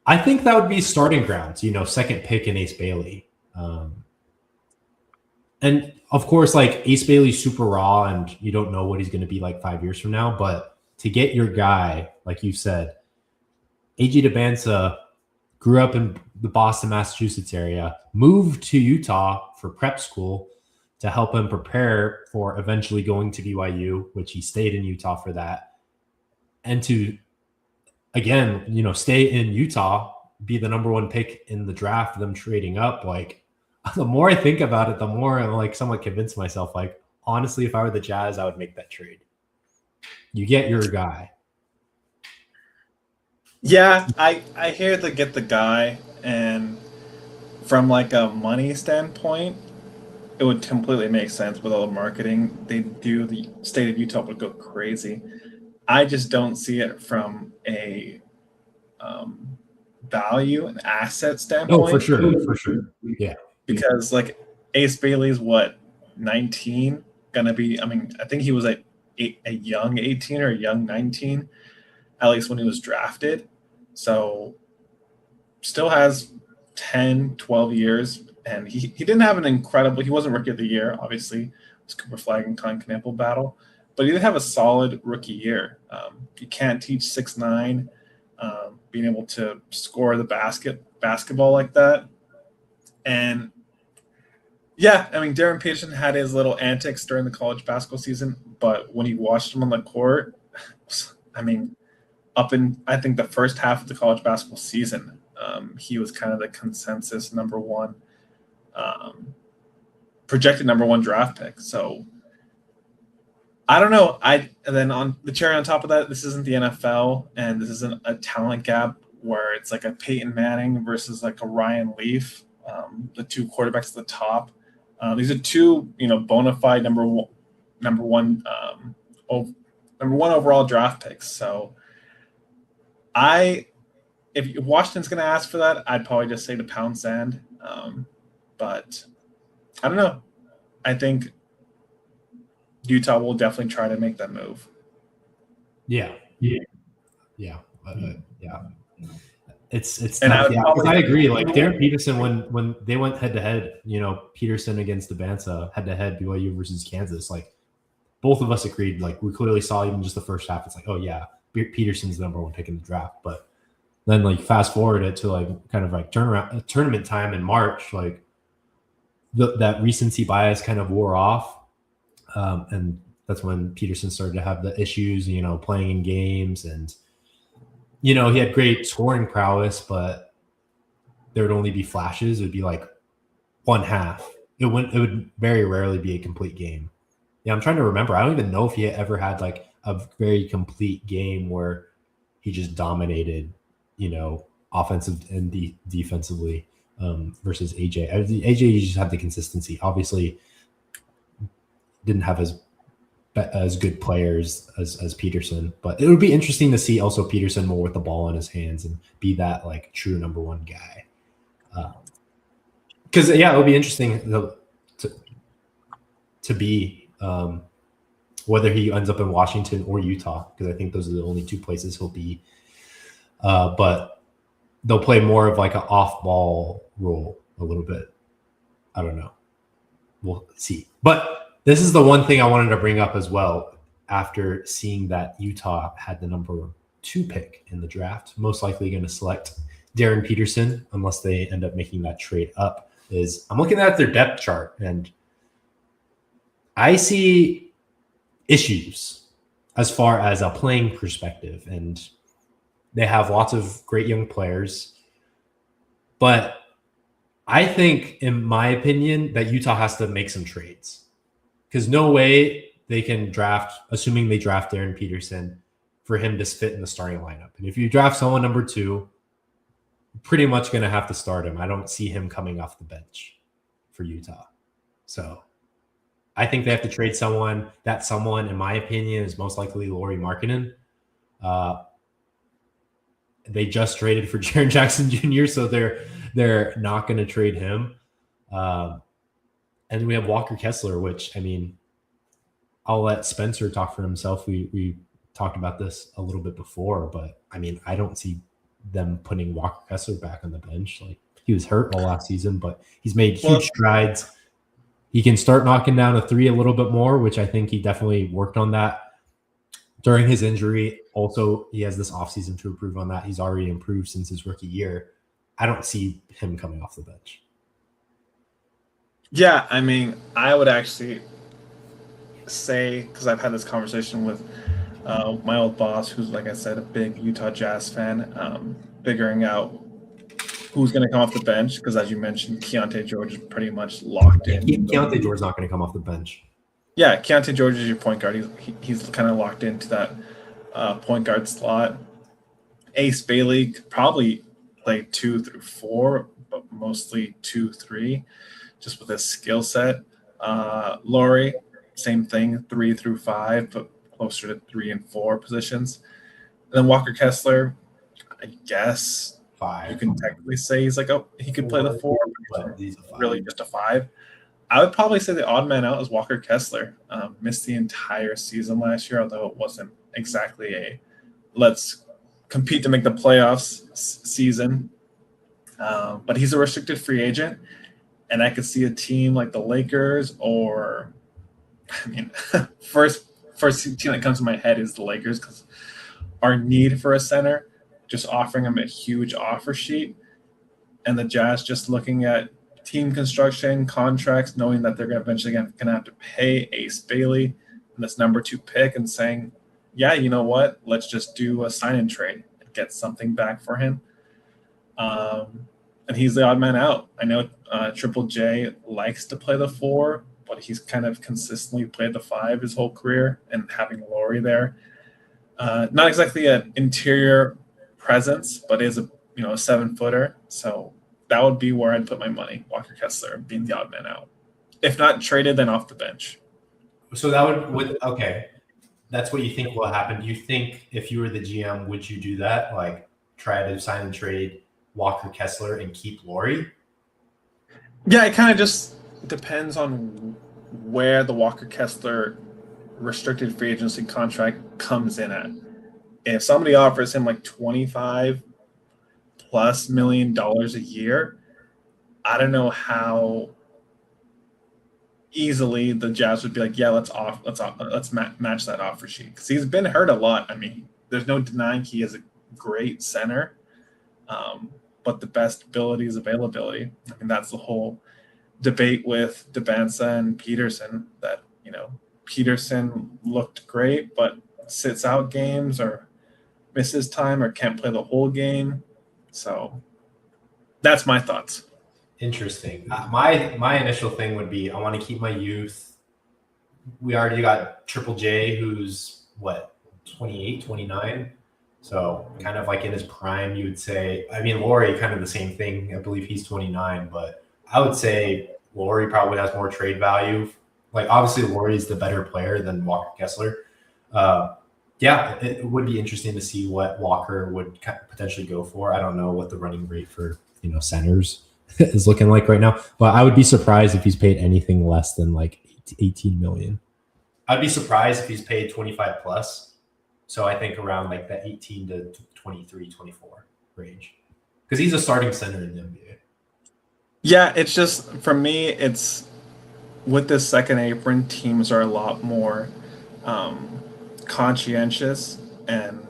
I think that would be starting grounds, 2nd pick in Ace Bailey. And of course, like Ace Bailey's super raw and you don't know what he's going to be like 5 years from now. But to get your guy, like you said, AJ DeBanza grew up in the Boston, Massachusetts area, moved to Utah for prep school to help him prepare for eventually going to BYU, which he stayed in Utah for that. And to, again, stay in Utah, be the number 1 pick in the draft, them trading up. Like, the more I think about it, the more I'm like somewhat convinced myself, like, honestly, if I were the Jazz, I would make that trade. You get your guy. Yeah, I hear they get the guy, and from like a money standpoint, it would completely make sense with all the marketing they do. The state of Utah would go crazy. I just don't see it from a value and asset standpoint. Oh, for sure. Yeah. Because like Ace Bailey's 19, gonna be, I think he was a young 18 or a young 19, at least when he was drafted. So still has 10, 12 years. And he didn't have he wasn't rookie of the year, obviously. It was Cooper Flag and Con Knappel battle. But he did have a solid rookie year. You can't teach 6'9", being able to score the basketball like that. And yeah, Darren Peterson had his little antics during the college basketball season, but when you watched him on the court, up in, I think, the first half of the college basketball season, he was kind of the consensus number 1, projected number 1 draft pick. So I don't know. And then on the cherry on top of that, this isn't the NFL, and this isn't a talent gap where it's like a Peyton Manning versus like a Ryan Leaf. The 2 quarterbacks at the top. These are 2, bona fide number one overall draft picks. So if Washington's going to ask for that, I'd probably just say to pound sand. But I don't know. I think Utah will definitely try to make that move. Yeah. It's and I agree. Like Darren Peterson, when they went head to head, Peterson against DeBanza head to head, BYU versus Kansas, like both of us agreed. Like we clearly saw even just the first half. It's like, oh yeah, Peterson's the number 1 pick in the draft. But then like fast forward it to like kind of like tournament time in March, like that recency bias kind of wore off, and that's when Peterson started to have the issues, playing in games and. He had great scoring prowess, but there would only be flashes. It would be like 1 half. It would very rarely be a complete game. Yeah, I'm trying to remember. I don't even know if he ever had like a very complete game where he just dominated, offensive and defensively versus AJ. AJ just had the consistency. Obviously, didn't have as good players as Peterson, but it would be interesting to see also Peterson more with the ball in his hands and be that like true number 1 guy. Because it'll be interesting to be whether he ends up in Washington or Utah, because I think those are the only two places he'll be. But they'll play more of like an off-ball role a little bit. I don't know. We'll see. But this is the one thing I wanted to bring up as well after seeing that Utah had the number 2 pick in the draft, most likely going to select Darren Peterson unless they end up making that trade up. Is I'm looking at their depth chart and I see issues as far as a playing perspective, and they have lots of great young players. But I think, in my opinion, that Utah has to make some trades, because no way they can draft, assuming they draft Darren Peterson, for him to fit in the starting lineup. And if you draft someone number 2, you're pretty much going to have to start him. I don't see him coming off the bench for Utah. So I think they have to trade someone. That someone, in my opinion, is most likely Lauri Markkanen. They just traded for Jaren Jackson Jr., so they're not going to trade him. And we have Walker Kessler, which, I mean, I'll let Spencer talk for himself. We talked about this a little bit before, but I mean, I don't see them putting Walker Kessler back on the bench. Like, he was hurt all last season, but he's made huge strides. He can start knocking down a 3 a little bit more, which I think he definitely worked on that during his injury. Also, he has this offseason to improve on that. He's already improved since his rookie year. I don't see him coming off the bench. Yeah, I mean, I would actually say, because I've had this conversation with my old boss, who's, like I said, a big Utah Jazz fan, figuring out who's going to come off the bench, because as you mentioned, Keontae George is pretty much locked in. Keontae George is not going to come off the bench. Yeah, Keontae George is your point guard. He's kind of locked into that point guard slot. Ace Bailey could probably play 2 through 4, but mostly 2, 3, just with his skill set. Lauri, same thing, 3 through 5, but closer to 3 and 4 positions. And then Walker Kessler, I guess 5. You can technically say he's like, he could play the 4, but he's a 5. Really just a 5. I would probably say the odd man out is Walker Kessler. Missed the entire season last year, although it wasn't exactly a let's compete to make the playoffs season. But he's a restricted free agent, and I could see a team like the Lakers or, I mean, first team that comes to my head is the Lakers, because our need for a center, just offering him a huge offer sheet, and the Jazz just looking at team construction, contracts, knowing that they're eventually going to have to pay Ace Bailey and this number 2 pick, and saying, yeah, you know what, let's just do a sign and trade and get something back for him. And he's the odd man out. I know Triple J likes to play the 4, but he's kind of consistently played the 5 his whole career, and having Lauri there, not exactly an interior presence, but is a 7-footer. So that would be where I'd put my money. Walker Kessler being the odd man out. If not traded, then off the bench. So that would okay. That's what you think will happen. Do you think if you were the GM, would you do that? Like, try to sign and trade Walker Kessler and keep Lauri? Yeah, it kind of just depends on where the Walker Kessler restricted free agency contract comes in at. If somebody offers him like $25+ million a year, I don't know how easily the Jazz would be like, yeah, let's match that offer sheet, because he's been hurt a lot. I mean, there's no denying he is a great center, but the best ability is availability. I mean, that's the whole debate with Debanza and Peterson, that Peterson looked great but sits out games or misses time or can't play the whole game. So that's my thoughts. Interesting. My initial thing would be, I want to keep my youth. We already got Triple J, who's 28, 29. So kind of like in his prime, you would say. I mean, Lauri, kind of the same thing. I believe he's 29, but I would say Lauri probably has more trade value. Like, obviously, Lauri is the better player than Walker Kessler. Yeah, it would be interesting to see what Walker would potentially go for. I don't know what the running rate for centers is looking like right now. But I would be surprised if he's paid anything less than like 18 million. I'd be surprised if he's paid 25 plus. So I think around like the 18 to 23, 24 range. Because he's a starting center in the NBA. Yeah, it's just for me, it's with this second apron, teams are a lot more conscientious and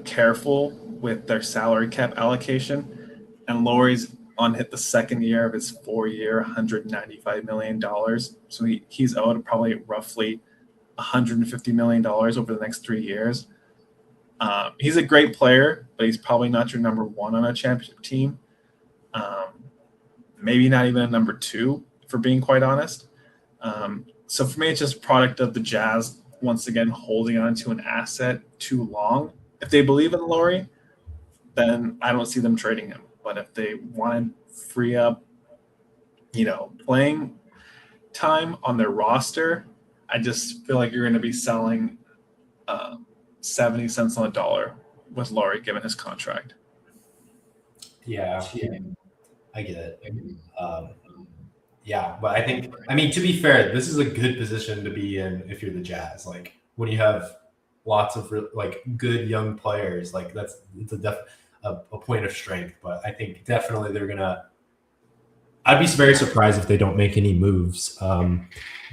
careful with their salary cap allocation. And Laurie's on hit the second year of his 4-year, $195 million. So he's owed probably roughly $150 million over the next 3 years. He's a great player, but he's probably not your number one on a championship team. Maybe not even a number two, for being quite honest. So for me, it's just a product of the Jazz once again holding on to an asset too long. If they believe in Laurie, then I don't see them trading him. But if they want to free up, playing time on their roster, I just feel like you're going to be selling 70 cents on the dollar with Laurie given his contract. Yeah, I get it. Yeah, but I mean, to be fair, this is a good position to be in if you're the Jazz. Like when you have lots of like good young players, like it's a point of strength. But I think definitely they're gonna. I'd be very surprised if they don't make any moves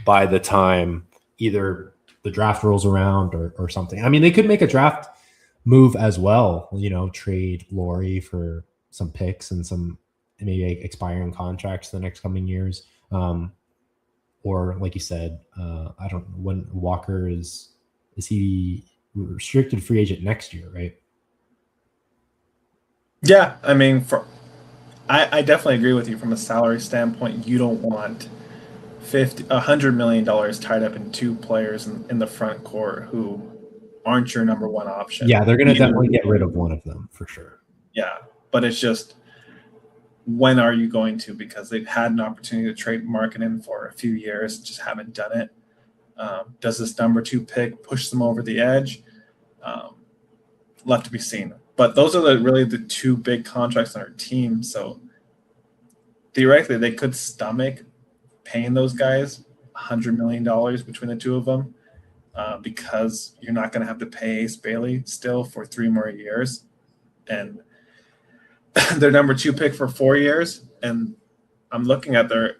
by the time either the draft rolls around or something. I mean, they could make a draft move as well. Trade Laurie for some picks and some maybe expiring contracts the next coming years. Or like you said, I don't know when Walker is he restricted free agent next year, right? Yeah, I mean, I definitely agree with you from a salary standpoint. You don't want $100 million tied up in two players in the front court who aren't your number one option. Yeah, they're going to definitely get rid of one of them for sure. Yeah, but it's just, when are you going to? Because they've had an opportunity to trade Markkanen for a few years, just haven't done it. Does this number 2 pick push them over the edge? Left to be seen. But those are really the two big contracts on our team. So theoretically, they could stomach paying those guys $100 million between the two of them because you're not going to have to pay Ace Bailey still for 3 more years. And their number 2 pick for 4 years, and I'm looking at their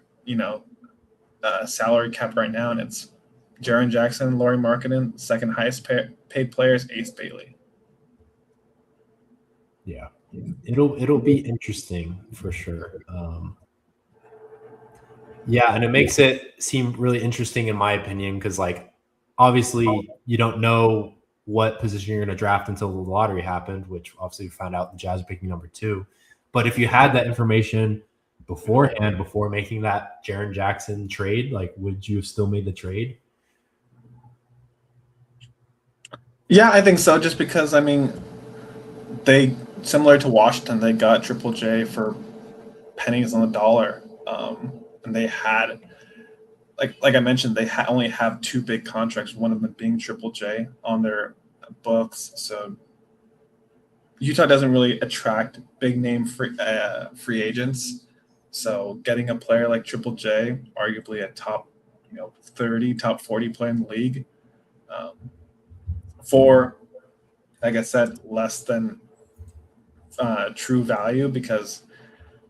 salary cap right now, and it's Jaren Jackson, Lauri Markkanen, second highest paid players, Ace Bailey. Yeah, it'll be interesting for sure. Yeah, and it makes it seem really interesting in my opinion because like obviously you don't know what position you're going to draft until the lottery happened, which obviously we found out the Jazz are picking number 2. But if you had that information beforehand, before making that Jaren Jackson trade, like would you have still made the trade? Yeah, I think so. Just because I mean, they similar to Washington, they got Triple J for pennies on the dollar, and they had. Like I mentioned, they only have 2 big contracts, one of them being Triple J on their books. So Utah doesn't really attract big name free agents. So getting a player like Triple J, arguably a top 30, top 40 player in the league, for, like I said, less than true value because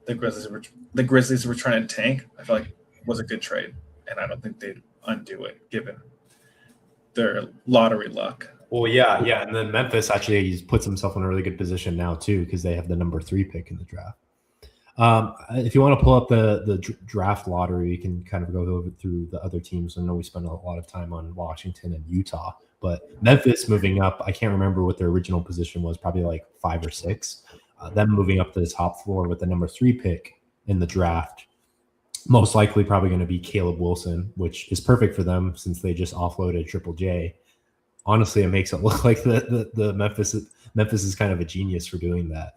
the Grizzlies were trying to tank, I feel like was a good trade. And I don't think they'd undo it given their lottery luck. Well, yeah. And then Memphis actually he's puts himself in a really good position now too because they have the number 3 pick in the draft. If you want to pull up the draft lottery, you can kind of go through the other teams. I know we spent a lot of time on Washington and Utah, but Memphis moving up, I can't remember what their original position was, probably like 5 or 6. Them moving up to the top floor with the number 3 pick in the draft. Most likely probably going to be Caleb Wilson, which is perfect for them since they just offloaded Triple J. Honestly, it makes it look like the Memphis is kind of a genius for doing that,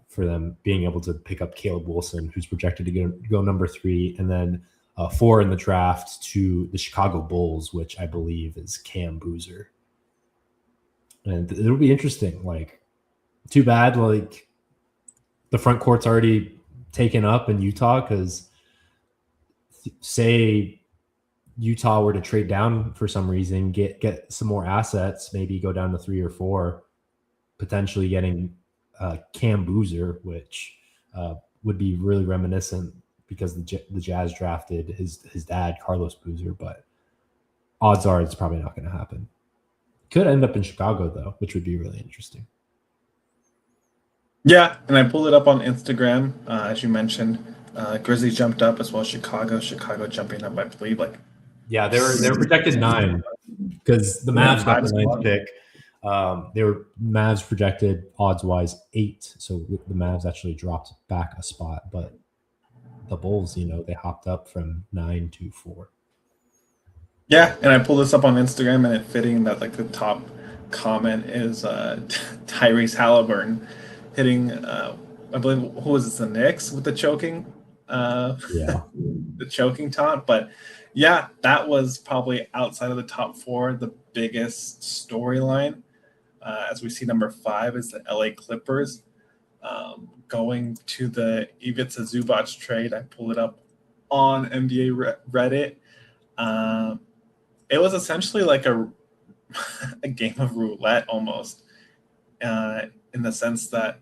for them being able to pick up Caleb Wilson, who's projected to go number 3, and then 4 in the draft to the Chicago Bulls, which I believe is Cam Boozer. And it'll be interesting. Like, too bad, like the front court's already taken up in Utah? Because say Utah were to trade down for some reason, get some more assets, maybe go down to 3 or 4, potentially getting Cam Boozer, which would be really reminiscent because the Jazz drafted his dad, Carlos Boozer, but odds are it's probably not going to happen. Could end up in Chicago, though, which would be really interesting. Yeah, and I pulled it up on Instagram, as you mentioned. Grizzlies jumped up as well as Chicago. Chicago jumping up, I believe, like yeah, they were projected 9 because the Mavs got the 9th pick. They were Mavs projected odds wise 8, so the Mavs actually dropped back a spot, but the Bulls, they hopped up from 9 to 4. Yeah, and I pulled this up on Instagram, and it's fitting that like the top comment is Tyrese Halliburton hitting, I believe, who was it, the Knicks with the choking, the choking taunt. But yeah, that was probably outside of the top 4 the biggest storyline. As we see, number 5 is the LA Clippers going to the Ivica Zubac trade. I pulled it up on NBA Reddit. It was essentially like a game of roulette almost, in the sense that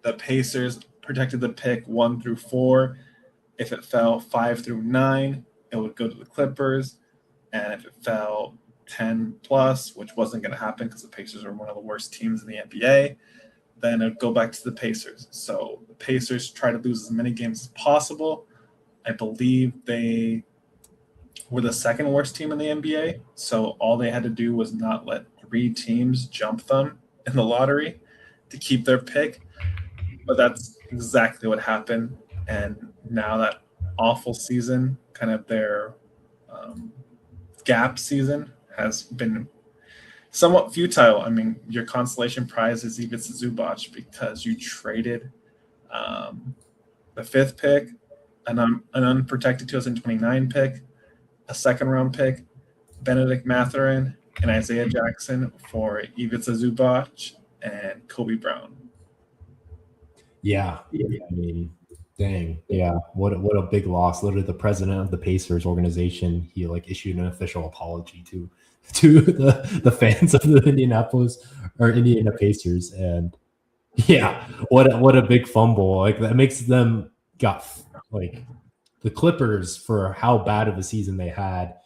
the Pacers protected the pick 1 through 4. If it fell 5 through 9, it would go to the Clippers. And if it fell 10 plus, which wasn't going to happen because the Pacers are one of the worst teams in the NBA, then it would go back to the Pacers. So the Pacers try to lose as many games as possible. I believe they were the second worst team in the NBA. So all they had to do was not let 3 teams jump them in the lottery to keep their pick. But that's exactly what happened. And now that awful season, kind of their gap season, has been somewhat futile. I mean, your consolation prize is Ivica Zubac because you traded the 5th pick, an unprotected 2029 pick, a second-round pick, Benedict Mathurin, and Isaiah Jackson for Ivica Zubac and Kobe Brown. Yeah. I mean, dang. Yeah. What a big loss. Literally, the president of the Pacers organization, he issued an official apology to the fans of the Indiana Pacers. And yeah, what a big fumble. That makes them the Clippers, for how bad of a season they had,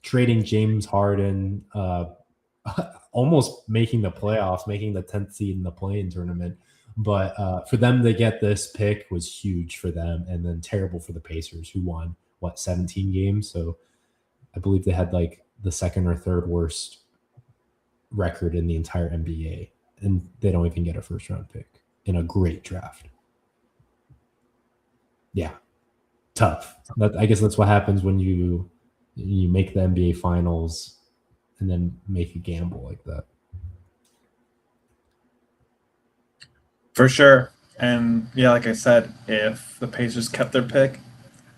trading James Harden, almost making the playoffs, making the 10th seed in the play-in tournament. But for them to get this pick was huge for them, and then terrible for the Pacers, who won 17 games. So I believe they had the second or third worst record in the entire NBA, and they don't even get a first-round pick in a great draft. Yeah, tough. I guess that's what happens when you make the NBA Finals and then make a gamble like that. For sure. And yeah, like I said, if the Pacers kept their pick,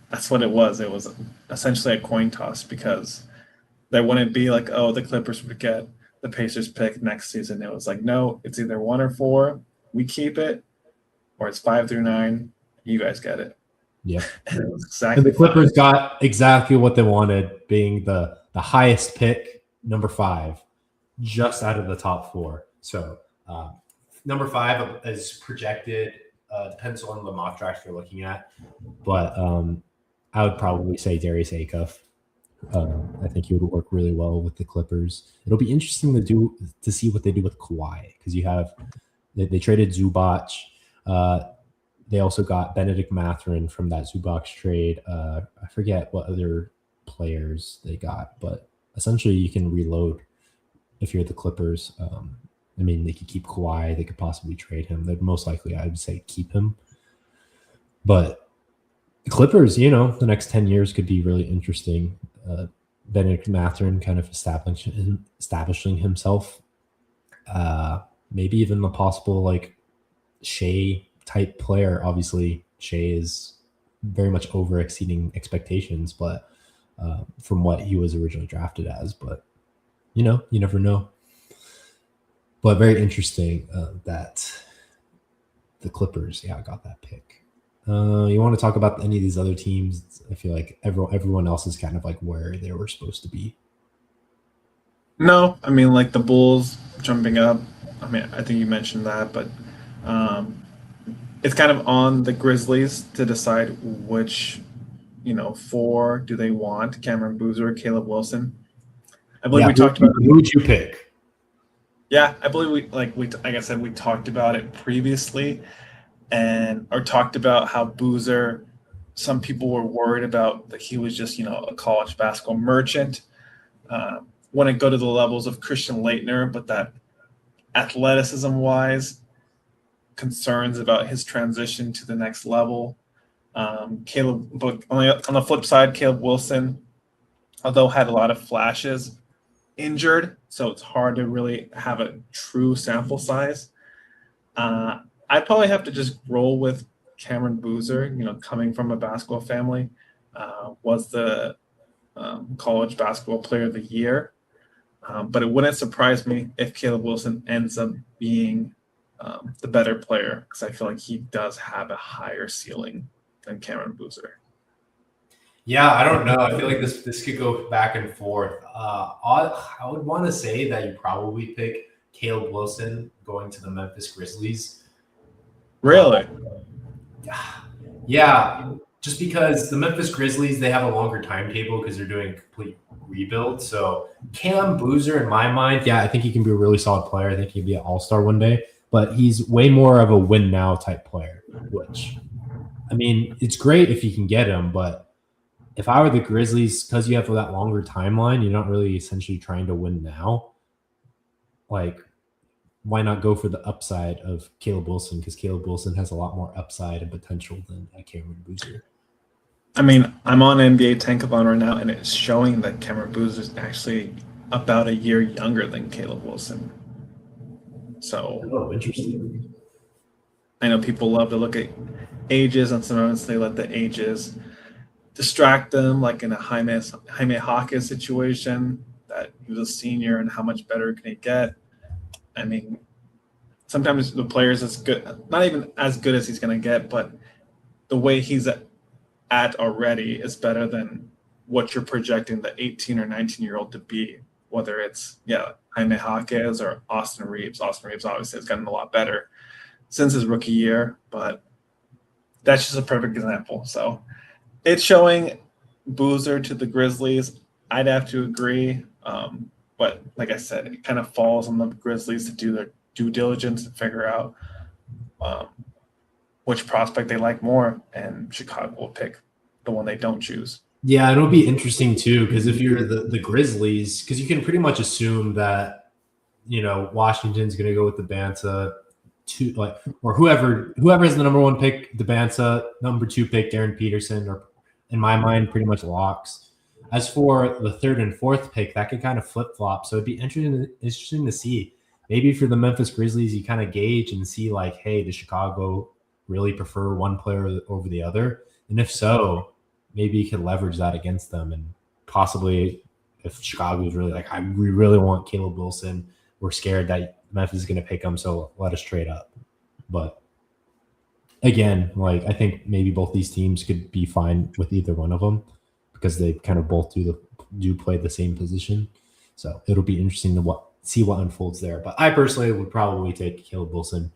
that's what it was. It was essentially a coin toss, because there wouldn't be the Clippers would get the Pacers pick next season. It was no, it's either 1 or 4, we keep it, or it's 5 through 9, you guys get it. Yeah. And exactly. And the Clippers got exactly what they wanted, being the highest pick, number 5, just out of the top 4. So number 5 is projected. Depends on the mock draft you're looking at, but I would probably say Darius Acuff. I think he would work really well with the Clippers. It'll be interesting to see what they do with Kawhi, because they traded Zubac. They also got Benedict Mathurin from that Zubac trade. I forget what other players they got, but essentially you can reload if you're the Clippers. I mean, they could keep Kawhi. They could possibly trade him. They'd most likely, I would say, keep him. But the Clippers, the next 10 years could be really interesting. Benedict Mathurin kind of establishing himself. Maybe even a possible Shea type player. Obviously, Shea is very much over exceeding expectations, but from what he was originally drafted as. But you never know. But very interesting that the Clippers, got that pick. You want to talk about any of these other teams? I feel like everyone else is kind of like where they were supposed to be. No, I mean like the Bulls jumping up. I mean, I think you mentioned that, but um, it's kind of on the Grizzlies to decide which, four do they want: Cameron Boozer, Caleb Wilson. I believe Yeah, we talked about. who would you pick? Yeah, I believe like I said, we talked about it previously, and or talked about how Boozer. Some people were worried about that he was just a college basketball merchant. Wouldn't go to the levels of Christian Leitner, but that athleticism wise, concerns about his transition to the next level. Caleb, but on the flip side, Caleb Wilson, although had a lot of flashes, injured, so it's hard to really have a true sample size. I'd probably have to just roll with Cameron Boozer. Coming from a basketball family, was the college basketball player of the year. But it wouldn't surprise me if Caleb Wilson ends up being the better player, because I feel like he does have a higher ceiling than Cameron Boozer. Yeah, I don't know. I feel like this could go back and forth. I would want to say that you probably pick Caleb Wilson going to the Memphis Grizzlies. Really? Yeah, just because the Memphis Grizzlies, they have a longer timetable because they're doing a complete rebuild. So Cam Boozer, in my mind, yeah, I think he can be a really solid player. I think he'd be an all-star one day, but he's way more of a win now type player, which, I mean, it's great if you can get him, but if I were the Grizzlies, because you have that longer timeline, you're not really essentially trying to win now. Like, why not go for the upside of Caleb Wilson? Because Caleb Wilson has a lot more upside and potential than Cameron Boozer. I mean, I'm on NBA Tankathon right now, and it's showing that Cameron Boozer is actually about a year younger than Caleb Wilson. So, Interesting. I know people love to look at ages, and sometimes they let the ages distract them, like in a Jaime Jaquez situation, that he was a senior and how much better can he get. I mean, sometimes the player's as good, not even as good as he's going to get, but the way he's at already is better than what you're projecting the 18 or 19-year-old to be, whether it's, Jaime Jaquez or Austin Reeves. Austin Reeves obviously has gotten a lot better since his rookie year, but that's just a perfect example. So it's showing Boozer to the Grizzlies. I'd have to agree. But like I said, it kind of falls on the Grizzlies to do their due diligence and figure out which prospect they like more, and Chicago will pick the one they don't choose. Yeah, it'll be interesting too, because if you're the Grizzlies, because you can pretty much assume that Washington's going to go with the Banta, or whoever has the number one pick, the Banta, number two pick, Darren Peterson, or in my mind, pretty much locks. As for the third and fourth pick, that could kind of flip flop. So it'd be interesting to see. Maybe for the Memphis Grizzlies, you kind of gauge and see like, hey, does Chicago really prefer one player over the other? And if so, maybe you could leverage that against them. And possibly if Chicago is really like, we really want Caleb Wilson, we're scared that Memphis is going to pick him, so let us trade up. But again, like I think maybe both these teams could be fine with either one of them, because they kind of both do play the same position. So it'll be interesting to see what unfolds there. But I personally would probably take Caleb Wilson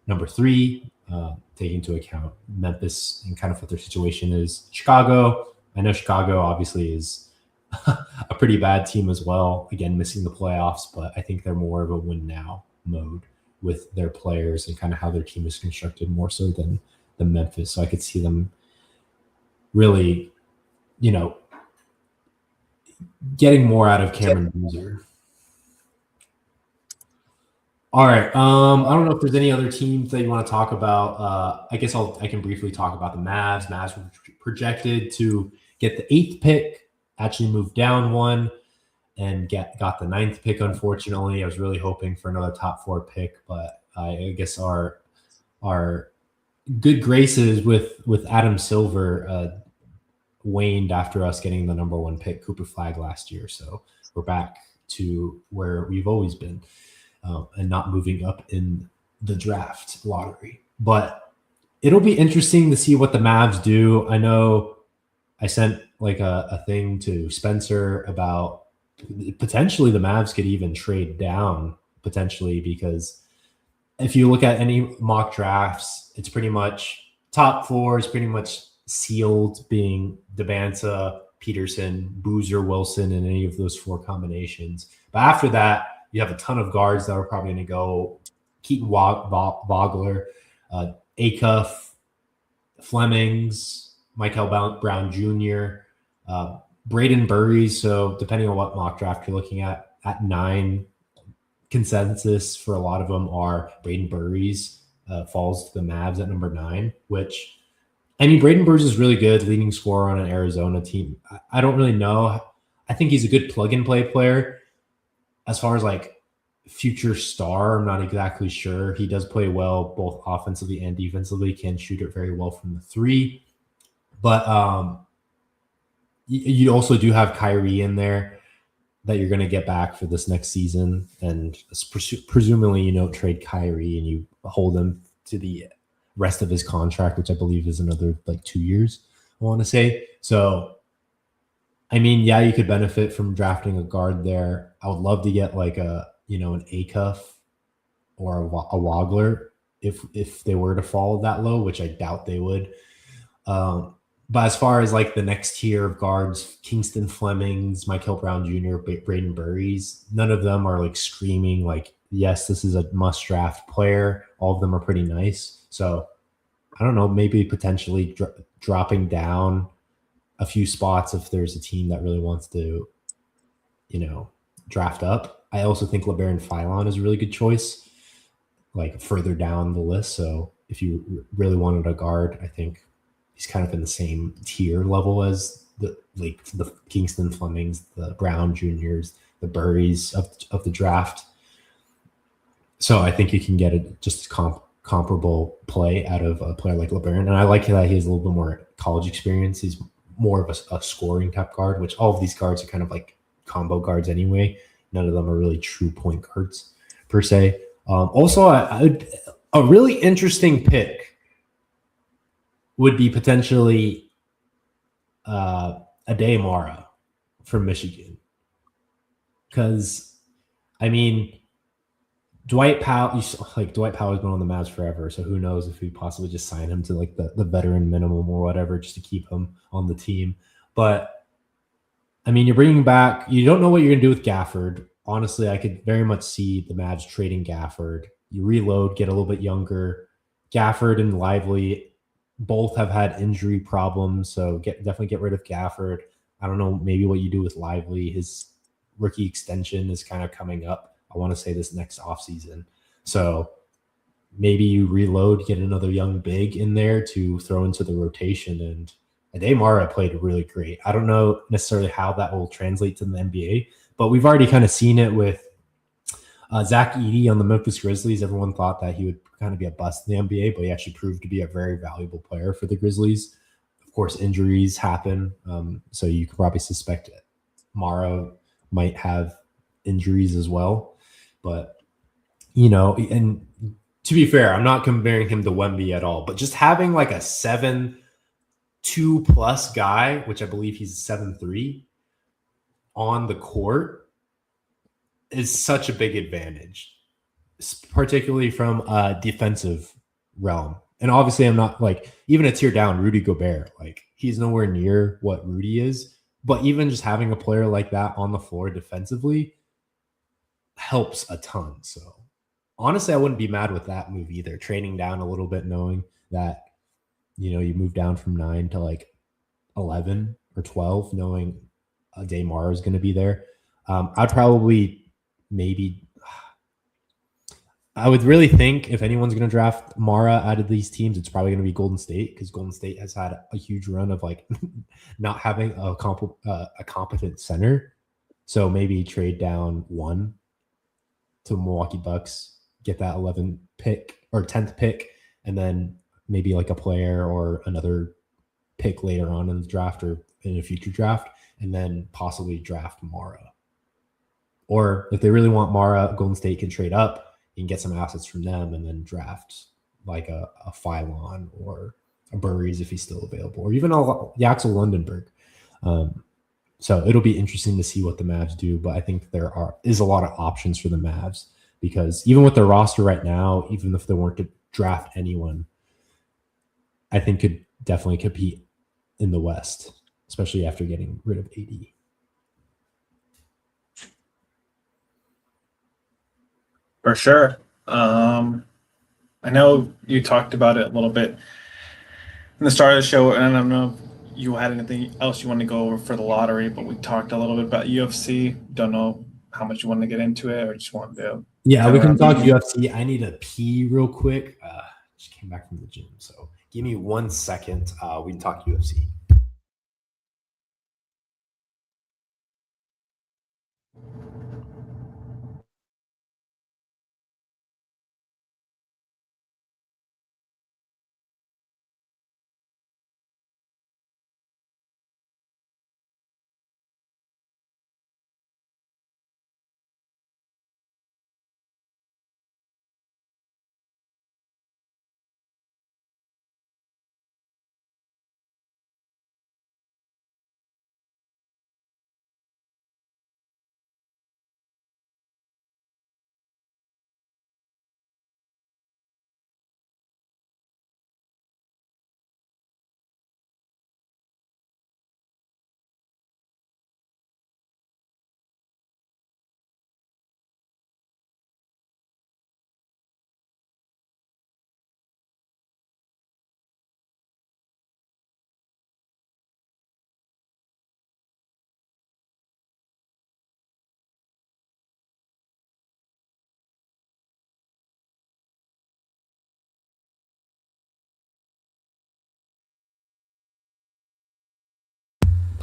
number 3, taking into account Memphis and kind of what their situation is. Chicago, I know Chicago obviously is a pretty bad team as well. Again, missing the playoffs, but I think they're more of a win now mode with their players and kind of how their team is constructed more so than Memphis. So I could see them really, getting more out of Cameron Boozer. All right. I don't know if there's any other teams that you want to talk about. I guess I can briefly talk about the Mavs. Mavs were projected to get the 8th pick, actually moved down one, and got the 9th pick. Unfortunately, I was really hoping for another top 4 pick, but I guess our good graces with Adam Silver waned after us getting the number 1 pick, Cooper Flagg, last year. So we're back to where we've always been, and not moving up in the draft lottery. But it'll be interesting to see what the Mavs do. I know I sent like a thing to Spencer about potentially the Mavs could even trade down potentially, because if you look at any mock drafts, it's pretty much top four is pretty much sealed, being Debanza, Peterson, Boozer, Wilson, and any of those four combinations. But after that, you have a ton of guards that are probably going to go. Keaton Vogler, Acuff, Flemings, Michael Brown Jr., Braden Burries. So depending on what mock draft you're looking at 9, consensus for a lot of them are Braden Burries falls to the Mavs at number 9, which, I mean, Braden Burries is really good, leading scorer on an Arizona team. I don't really know. I think he's a good plug-and-play player. As far as like future star, I'm not exactly sure. He does play well both offensively and defensively, can shoot it very well from the 3. But you also do have Kyrie in there that you're going to get back for this next season. And presumably you don't trade Kyrie and you hold him to the rest of his contract, which I believe is another like 2 years, I want to say. So, I mean, yeah, you could benefit from drafting a guard there. I would love to get like an Acuff or a Wagler if they were to fall that low, which I doubt they would. But as far as like the next tier of guards, Kingston Flemings, Michael Brown Jr., Braden Burries, none of them are like screaming like, yes, this is a must draft player. All of them are pretty nice. So I don't know, maybe potentially dropping down a few spots if there's a team that really wants to, draft up. I also think LeBaron Philon is a really good choice, like further down the list. So if you really wanted a guard, I think he's kind of in the same tier level as the Kingston Flemings, the Brown Juniors, the Burries of the draft. So I think you can get just comparable play out of a player like LeBaron. And I like that he has a little bit more college experience. He's more of a scoring type guard, which all of these guards are kind of like combo guards anyway. None of them are really true point guards per se. Also, a really interesting pick would be potentially Ade Mara from Michigan. Because, I mean, Dwight Powell has been on the Mavs forever, so who knows if we possibly just sign him to like the veteran minimum or whatever just to keep him on the team. But, I mean, you're bringing back – you don't know what you're going to do with Gafford. Honestly, I could very much see the Mavs trading Gafford. You reload, get a little bit younger. Gafford and Lively both have had injury problems, so definitely get rid of Gafford. I don't know maybe what you do with Lively. His rookie extension is kind of coming up, I want to say, this next offseason. So maybe you reload, get another young big in there to throw into the rotation. And Ade Mara played really great. I don't know necessarily how that will translate to the NBA, but we've already kind of seen it with Zach Edey on the Memphis Grizzlies. Everyone thought that he would kind of be a bust in the NBA, but he actually proved to be a very valuable player for the Grizzlies. Of course, injuries happen, so you could probably suspect Mara might have injuries as well. But, and to be fair, I'm not comparing him to Wemby at all, but just having like a 7'2+ guy, which I believe he's 7'3", on the court is such a big advantage, particularly from a defensive realm. And obviously I'm not like even a tier down Rudy Gobert. Like he's nowhere near what Rudy is, but even just having a player like that on the floor defensively helps a ton. So honestly, I wouldn't be mad with that move either. Trading down a little bit, knowing that, you move down from 9 to like 11 or 12, knowing Ade Mara is going to be there. I'd probably I would really think if anyone's going to draft Mara out of these teams, it's probably going to be Golden State, because Golden State has had a huge run of like not having a competent center. So maybe trade down 1 to Milwaukee Bucks, get that 11th pick or 10th pick, and then maybe like a player or another pick later on in the draft or in a future draft, and then possibly draft Mara. Or if they really want Mara, Golden State can trade up and get some assets from them and then draft like a Phylon or a Burries if he's still available, or even the Axel Lundenberg. So it'll be interesting to see what the Mavs do, but I think there is a lot of options for the Mavs because even with their roster right now, even if they weren't to draft anyone, I think could definitely compete in the West, especially after getting rid of AD. For sure. I know you talked about it a little bit in the start of the show, and I don't know if you had anything else you want to go over for the lottery, but we talked a little bit about UFC. Don't know how much you want to get into it, or just wanted to. Yeah, we can talk UFC. I need to pee real quick. Just came back from the gym, so give me 1 second. We can talk UFC.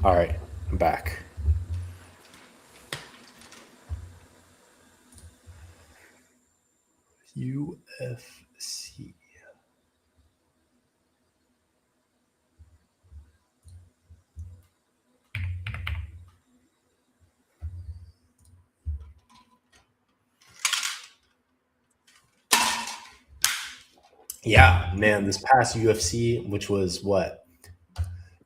All right, I'm back. UFC. Yeah, man, this past UFC, which was what?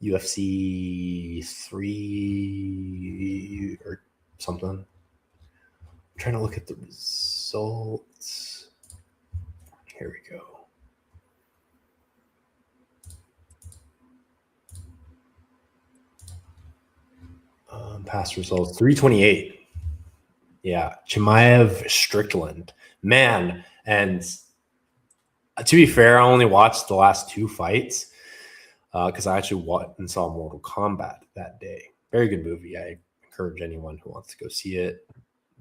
UFC 3 or something. I'm trying to look at the results. Here we go. Past results 328. Yeah, Chimaev Strickland. Man, and to be fair, I only watched the last 2 fights because I actually went and saw Mortal Kombat that day. Very good movie. I encourage anyone who wants to go see it,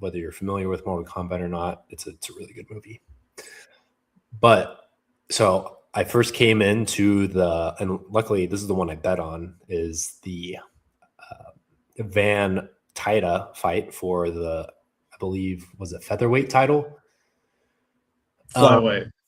whether you're familiar with Mortal Kombat or not. It's a really good movie. But so I first came into and luckily this is the one I bet on, is the Van Taita fight for the, I believe, was it featherweight title?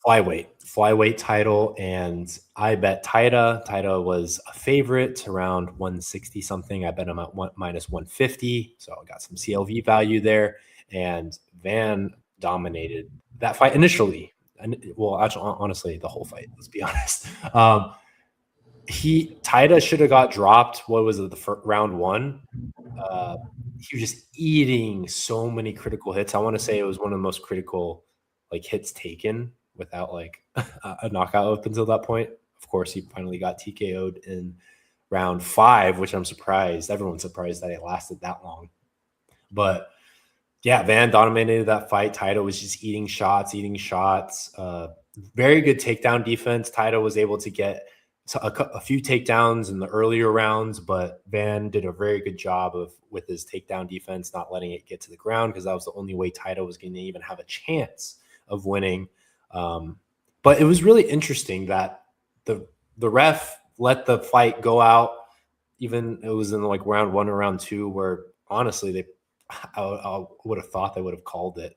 Flyweight title, and I bet Taita. Taita was a favorite around 160 something. I bet him at minus 150, so I got some CLV value there. And Van dominated that fight initially. Well, actually, honestly, the whole fight. Let's be honest. Taita should have got dropped. What was it? Round 1. He was just eating so many critical hits. I want to say it was one of the most critical hits taken without a knockout up until that point. Of course, he finally got TKO'd in round 5, which I'm surprised. Everyone's surprised that it lasted that long. But yeah, Van dominated that fight. Taita was just eating shots. Very good takedown defense. Taita was able to get a few takedowns in the earlier rounds, but Van did a very good job with his takedown defense, not letting it get to the ground, because that was the only way Taita was going to even have a chance of winning. But it was really interesting that the ref let the fight go out. Even it was in round 1 or round 2, where honestly I would have thought they would have called it,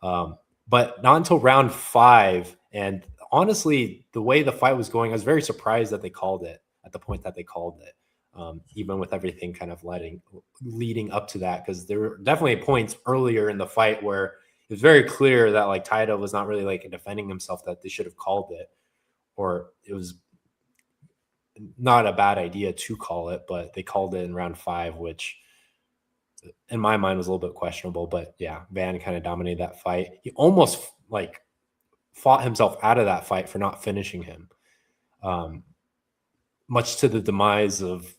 but not until round 5. And honestly, the way the fight was going, I was very surprised that they called it at the point that they called it, even with everything kind of leading up to that, because there were definitely points earlier in the fight where was very clear that like Taito was not really like defending himself, that they should have called it, or it was not a bad idea to call it, but they called it in round 5, which in my mind was a little bit questionable. But yeah, Van kind of dominated that fight. He almost like fought himself out of that fight for not finishing him. Much to the demise of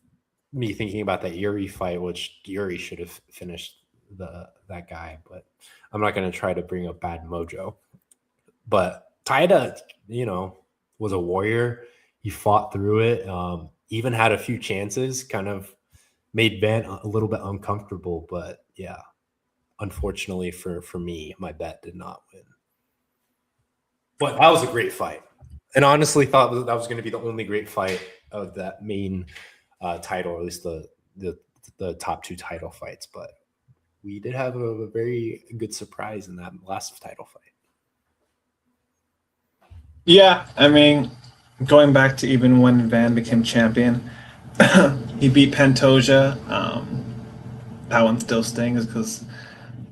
me thinking about that Yuri fight, which Yuri should have finished that guy, but I'm not going to try to bring up bad mojo. But Taida, was a warrior. He fought through it. Even had a few chances, kind of made Van a little bit uncomfortable. But yeah, unfortunately for me, my bet did not win. But that was a great fight. And honestly thought that was going to be the only great fight of that main title, or at least the top 2 title fights. But we did have a very good surprise in that last title fight. Yeah, I mean, going back to even when Van became champion, he beat Pantoja. That one still stings because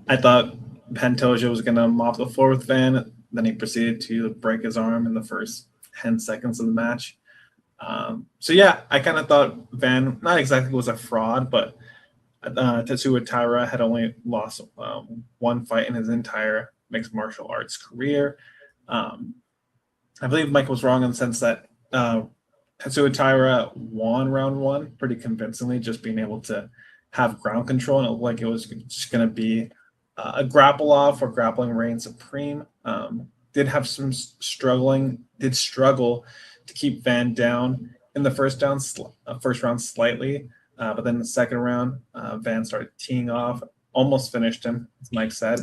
I thought Pantoja was going to mop the floor with Van. Then he proceeded to break his arm in the first 10 seconds of the match. So yeah, I kind of thought Van not exactly was a fraud, but Tetsuya Taira had only lost one fight in his entire mixed martial arts career. I believe Mike was wrong in the sense that Tetsuya Taira won round 1 pretty convincingly, just being able to have ground control, and it looked like it was just going to be a grapple off or grappling reign supreme. Did have some did struggle to keep Van down in the first round slightly, but then the second round, Van started teeing off, almost finished him, as Mike said.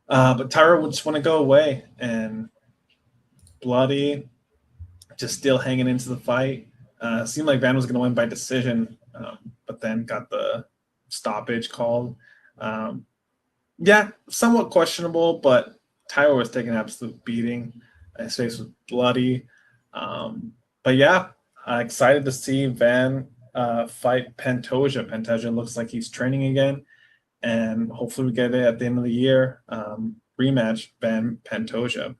But Taira would just want to go away, and bloody, just still hanging into the fight. Seemed like Van was going to win by decision, but then got the stoppage called. Yeah, somewhat questionable, but Taira was taking an absolute beating. His face was bloody. But yeah, excited to see Van fight Pantoja. Pantoja looks like he's training again, and hopefully we get it at the end of the year. Rematch Van Pantoja.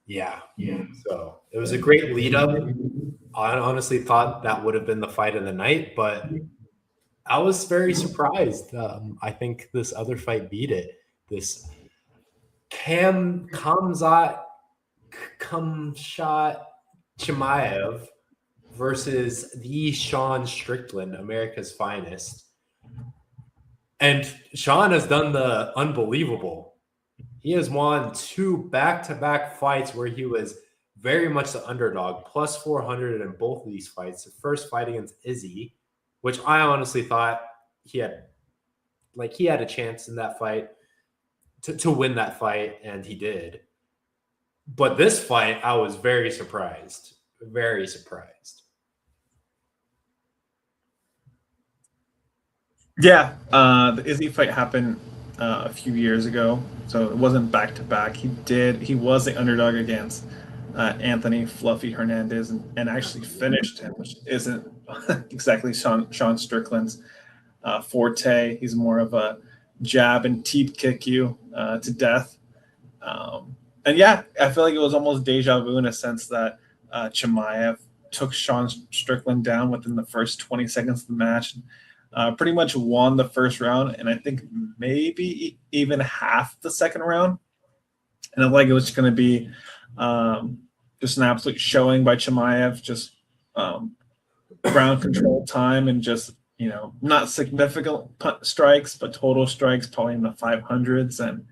Yeah. So it was a great lead up. I honestly thought that would have been the fight of the night, but I was very surprised. I think this other fight beat it. This Khamzat Chimaev versus the Sean Strickland, America's finest. And Sean has done the unbelievable. He has won 2 back-to-back fights where he was very much the underdog, plus 400 in both of these fights. The first fight against Izzy, which I honestly thought he had a chance in that fight to win that fight, and he did. But this fight, I was very surprised. Very surprised. Yeah, the Izzy fight happened a few years ago, so it wasn't back to back. He was the underdog against Anthony Fluffy Hernandez, and actually finished him, which isn't exactly Sean Strickland's forte. He's more of a jab and teeth kick you to death. And yeah, I feel like it was almost deja vu in a sense that Chimaev took Sean Strickland down within the first 20 seconds of the match. Pretty much won the first round, and I think maybe even half the second round. And I feel like it was just going to be just an absolute showing by Chimaev, just ground control time and just, not significant strikes, but total strikes probably in the 500s. And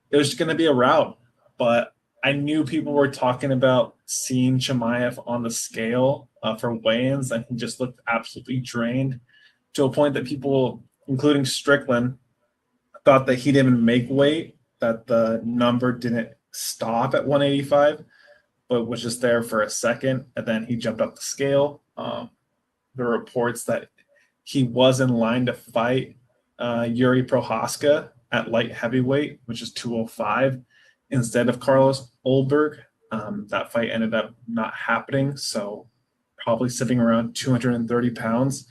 it was just going to be a rout. But I knew people were talking about seeing Chimaev on the scale for weigh-ins, and he just looked absolutely drained, to a point that people, including Strickland, thought that he didn't even make weight, that the number didn't stop at 185, but was just there for a second, and then he jumped up the scale. There were reports that he was in line to fight Yuri Prohaska at light heavyweight, which is 205, instead of Carlos Ulberg. That fight ended up not happening, so probably sitting around 230 pounds.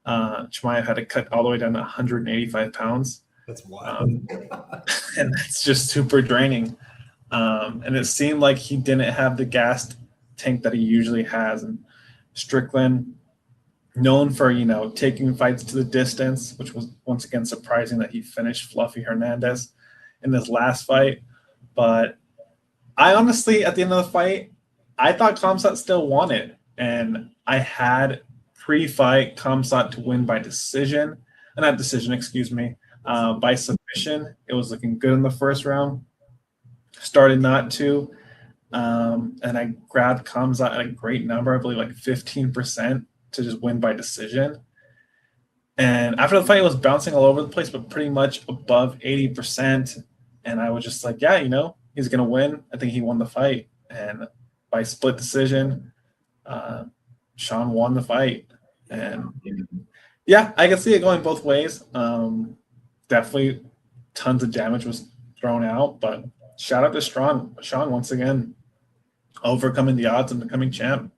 Chimaev had to cut all the way down to 185 pounds. That's wild. and that's just super draining. And it seemed like he didn't have the gas tank that he usually has. And Strickland, known for taking fights to the distance, which was once again surprising that he finished Fluffy Hernandez in this last fight. But I honestly, at the end of the fight, I thought Khamzat still won it, and I had pre-fight Khamzat to win by decision, not decision, excuse me, by submission. It was looking good in the first round. Started not to, and I grabbed Khamzat at a great number, I believe like 15% to just win by decision. And after the fight, it was bouncing all over the place, but pretty much above 80%. And I was just like, yeah, he's going to win. I think he won the fight. And by split decision, Sean won the fight. And yeah, I can see it going both ways. Definitely tons of damage was thrown out, but shout out to Sean once again, overcoming the odds and becoming champ.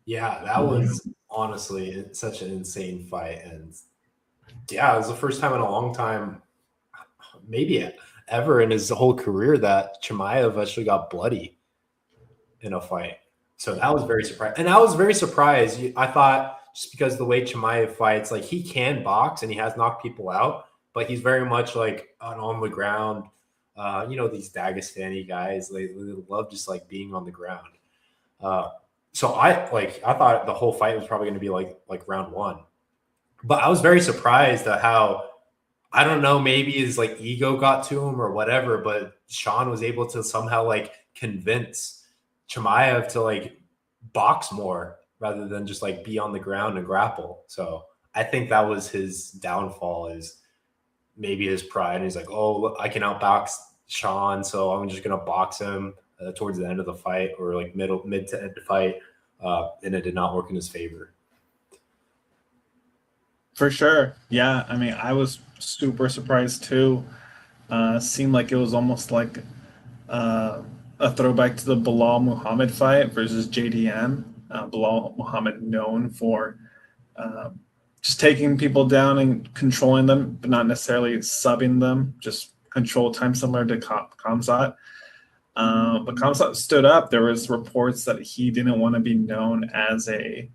Yeah, that was honestly such an insane fight. And yeah, it was the first time in a long time, maybe ever in his whole career, that Chimaev actually got bloody in a fight. So that was very surprising. And I was very surprised. I thought just because the way Chimaev fights, like he can box and he has knocked people out, but he's very much like on the ground. These Dagestani guys, they love just like being on the ground. So I thought the whole fight was probably going to be like round one, but I was very surprised at how, I don't know, maybe his like ego got to him or whatever, but Sean was able to somehow like convince Chimaev to like box more rather than just like be on the ground and grapple. So I think that was his downfall, is maybe his pride. And he's like, oh, look, I can outbox Sean, so I'm just going to box him towards the end of the fight, or like mid to end fight. And it did not work in his favor. For sure. Yeah. I mean, I was super surprised too. Seemed like it was almost like a throwback to the Bilal Muhammad fight versus JDM. Bilal Muhammad known for just taking people down and controlling them, but not necessarily subbing them, just control time, similar to Khamzat. But Khamzat stood up. There was reports that he didn't want to be known as a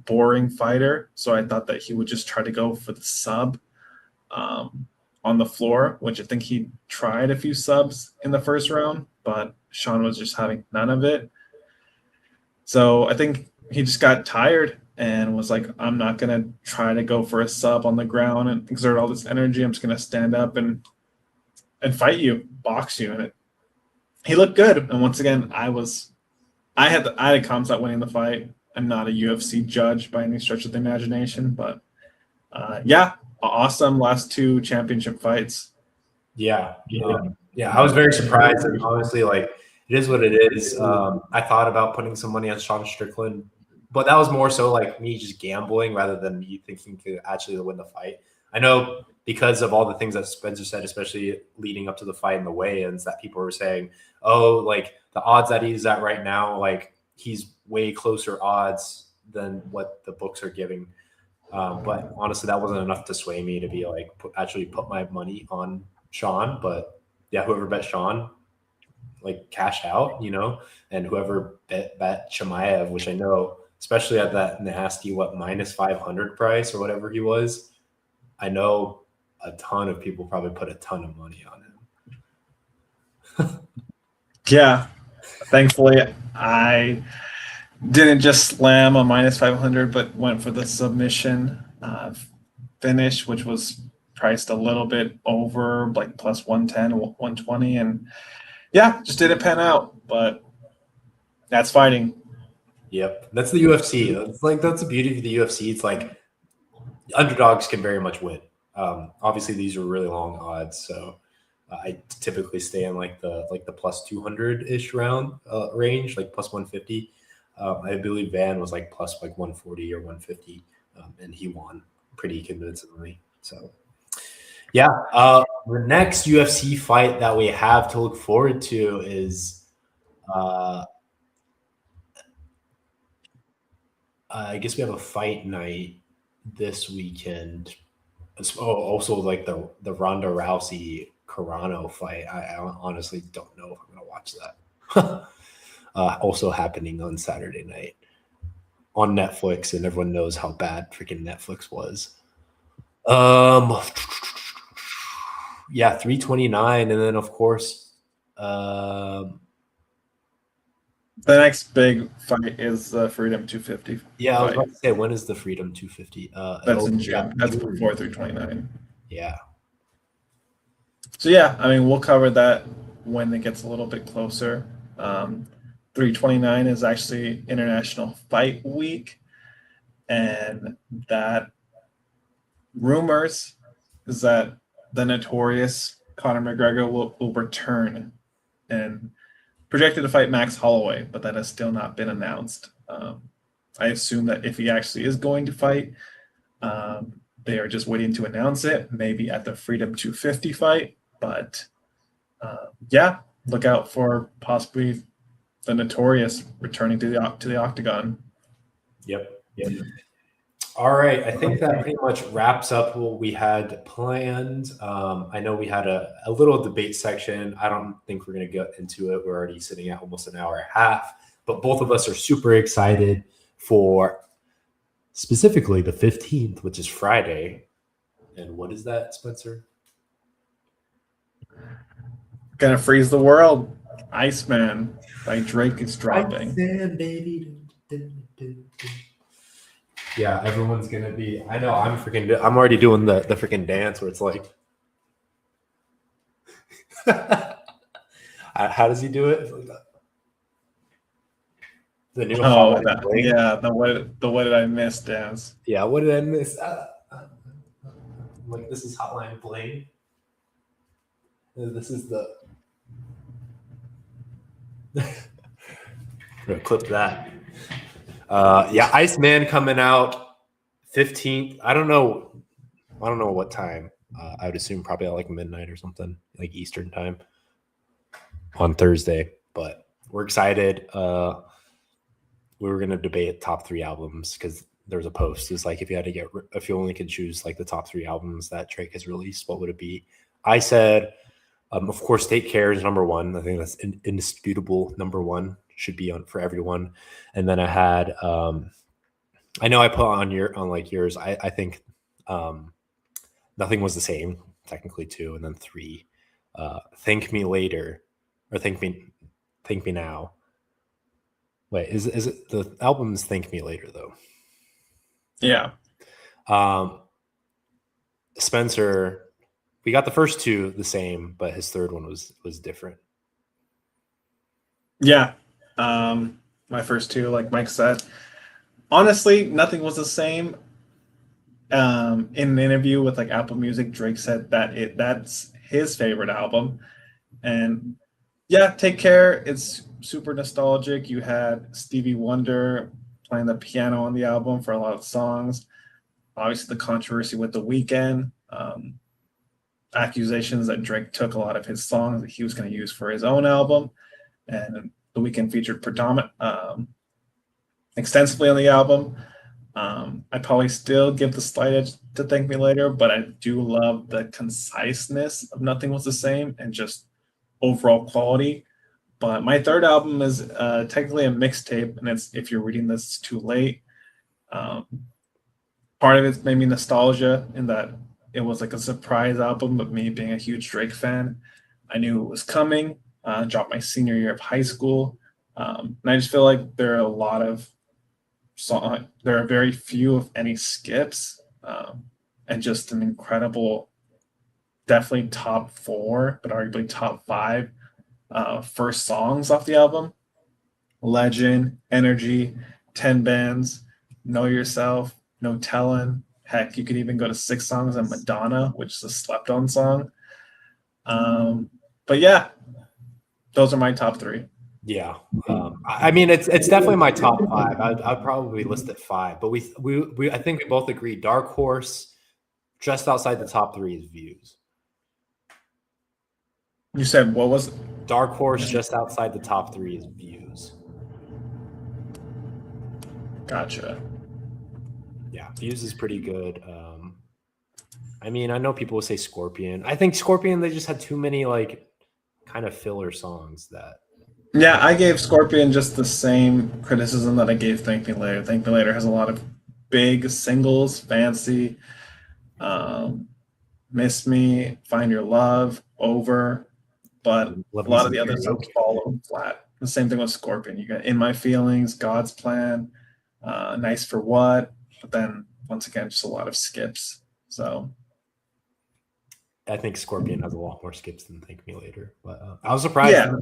boring fighter, so I thought that he would just try to go for the sub on the floor, which I think he tried a few subs in the first round, but Sean was just having none of it. So I think he just got tired and was like, I'm not going to try to go for a sub on the ground and exert all this energy. I'm just going to stand up and fight you, box you. And he looked good. And once again, I had Khamzat winning the fight. I'm not a UFC judge by any stretch of the imagination, but awesome last two championship fights. Yeah. I was very surprised, and honestly, like, it is what it is. I thought about putting some money on Sean Strickland, but that was more so like me just gambling rather than me thinking to actually win the fight. I know because of all the things that Spencer said, especially leading up to the fight and the weigh-ins, that people were saying, oh, like the odds that he's at right now, like he's way closer odds than what the books are giving. But honestly, that wasn't enough to sway me to be like actually put my money on Sean. But yeah, whoever bet Sean like cashed out, and whoever bet Chimaev, which I know, especially at that nasty minus 500 price or whatever he was, I know a ton of people probably put a ton of money on him. Yeah, thankfully I didn't just slam a minus 500, but went for the submission finish, which was priced a little bit over, like plus 110, 120, and yeah, just didn't pan out. But that's fighting. Yep, that's the UFC. That's the beauty of the UFC. It's like underdogs can very much win. Obviously, these are really long odds, so I typically stay in like the plus 200-ish round range, like plus 150. I believe Van was like plus like 140 or 150, and he won pretty convincingly. So, yeah, the next UFC fight that we have to look forward to is, I guess we have a fight night this weekend. Also like the Ronda Rousey Carano fight. I honestly don't know if I'm gonna watch that. Also happening on Saturday night on Netflix, and everyone knows how bad freaking Netflix was. Yeah, 329, and then of course, The next big fight is the Freedom 250. yeah, I was fight. about to say, when is the Freedom 250? That's in June. That's before 329. Yeah. So yeah, I mean, we'll cover that when it gets a little bit closer. 329 is actually International Fight Week, and that rumors is that the notorious Conor McGregor will return and projected to fight Max Holloway, but that has still not been announced. I assume that if he actually is going to fight, they are just waiting to announce it, maybe at the Freedom 250 fight. But yeah, look out for possibly the notorious returning to the octagon. Yep. All right. I think that pretty much wraps up what we had planned. I know we had a little debate section. I don't think we're going to get into it. We're already sitting at almost an hour and a half, but both of us are super excited for specifically the 15th, which is Friday. And what is that, Spencer? Gonna freeze the world. Iceman by Drake is dropping. Iceman, baby. Yeah, everyone's gonna be. I know. I'm already doing the freaking dance where it's like. How does he do it? The new. The what did I miss dance? Yeah, what did I miss? Like, this is Hotline Bling. This is the. I'm gonna clip that. Yeah, Iceman coming out 15th. I don't know what time. I would assume probably at like midnight or something, like Eastern time on Thursday. But we're excited. We were gonna debate top 3 albums because there's a post. It's like, if you only could choose like the top 3 albums that Drake has released, what would it be? I said, of course, Take Care is number 1. I think that's indisputable. Number 1 should be on for everyone. And then I had, I know I put on yours. I think Nothing Was the Same, technically 2, and then 3. Thank Me Later, or Thank Me Now. Wait, is it the album's Thank Me Later though? Yeah. Spencer, we got the first 2 the same, but his third one was different. Yeah. My first 2, like Mike said, honestly, Nothing Was the Same. In an interview with like Apple Music, Drake said that's his favorite album. And yeah, Take Care, it's super nostalgic. You had Stevie Wonder playing the piano on the album for a lot of songs. Obviously, the controversy with The Weeknd, accusations that Drake took a lot of his songs that he was going to use for his own album, and The Weeknd featured extensively on the album. I'd probably still give the slight edge to Thank Me Later, but I do love the conciseness of Nothing Was the Same and just overall quality. But my third album is technically a mixtape, and it's If You're Reading This, It's Too Late. Part of it's maybe nostalgia in that it was like a surprise album, but me being a huge Drake fan, I knew it was coming. Dropped my senior year of high school. And I just feel like there are a lot of there are very few, if any, skips, and just an incredible, definitely top 4, but arguably top 5 first songs off the album. Legend, Energy, 10 Bands, Know Yourself, No Tellin'. Heck, you could even go to 6 songs on Madonna, which is a slept-on song. But yeah, those are my top 3. Yeah, I mean, it's definitely my top 5. I'd probably list it 5, but we I think we both agree Dark Horse just outside the top 3 is Views. You said what was it? Dark Horse just outside the top 3 is Views. Gotcha. Yeah, Views is pretty good. I mean, I know people will say Scorpion. I think Scorpion, they just had too many like kind of filler songs that. Yeah, I gave Scorpion just the same criticism that I gave Thank Me Later. Thank Me Later has a lot of big singles, Fancy, um, Miss Me, Find Your Love, Over, but Love a lot These of the other Days. songs follow flat. The same thing with Scorpion. You got In My Feelings, God's Plan, Nice for What, but then once again, just a lot of skips. So I think Scorpion has a lot more skips than Thank Me Later, but I was surprised. yeah,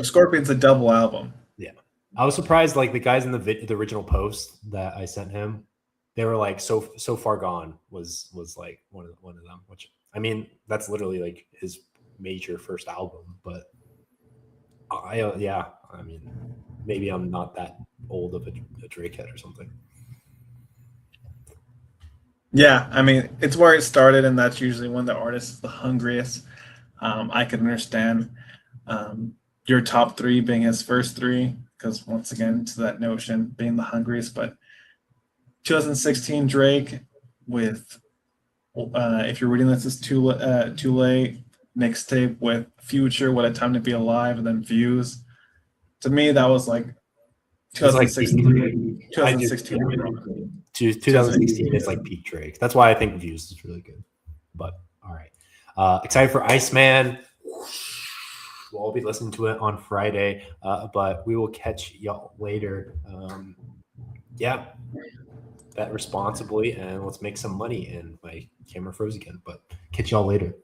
Scorpion's a double album. Yeah, I was surprised. Like the guys in the original post that I sent him, they were like, "So far gone" was like one of them. Which I mean, that's literally like his major first album. But yeah, I mean, maybe I'm not that old of a Drake head or something. Yeah, I mean, it's where it started, and that's usually when the artist is the hungriest. I can understand your top three being his first three, because once again, to that notion, being the hungriest. But 2016 Drake with, if you're reading this, is too late. Mixtape with Future, What a Time to Be Alive, and then Views. To me, that was like 2016. 2016. 2016 is like peak Drake. That's why I think Views is really good. But all right, excited for Iceman. We'll all be listening to it on Friday, but we will catch y'all later. Yeah, bet responsibly and let's make some money. And my camera froze again, but catch y'all later.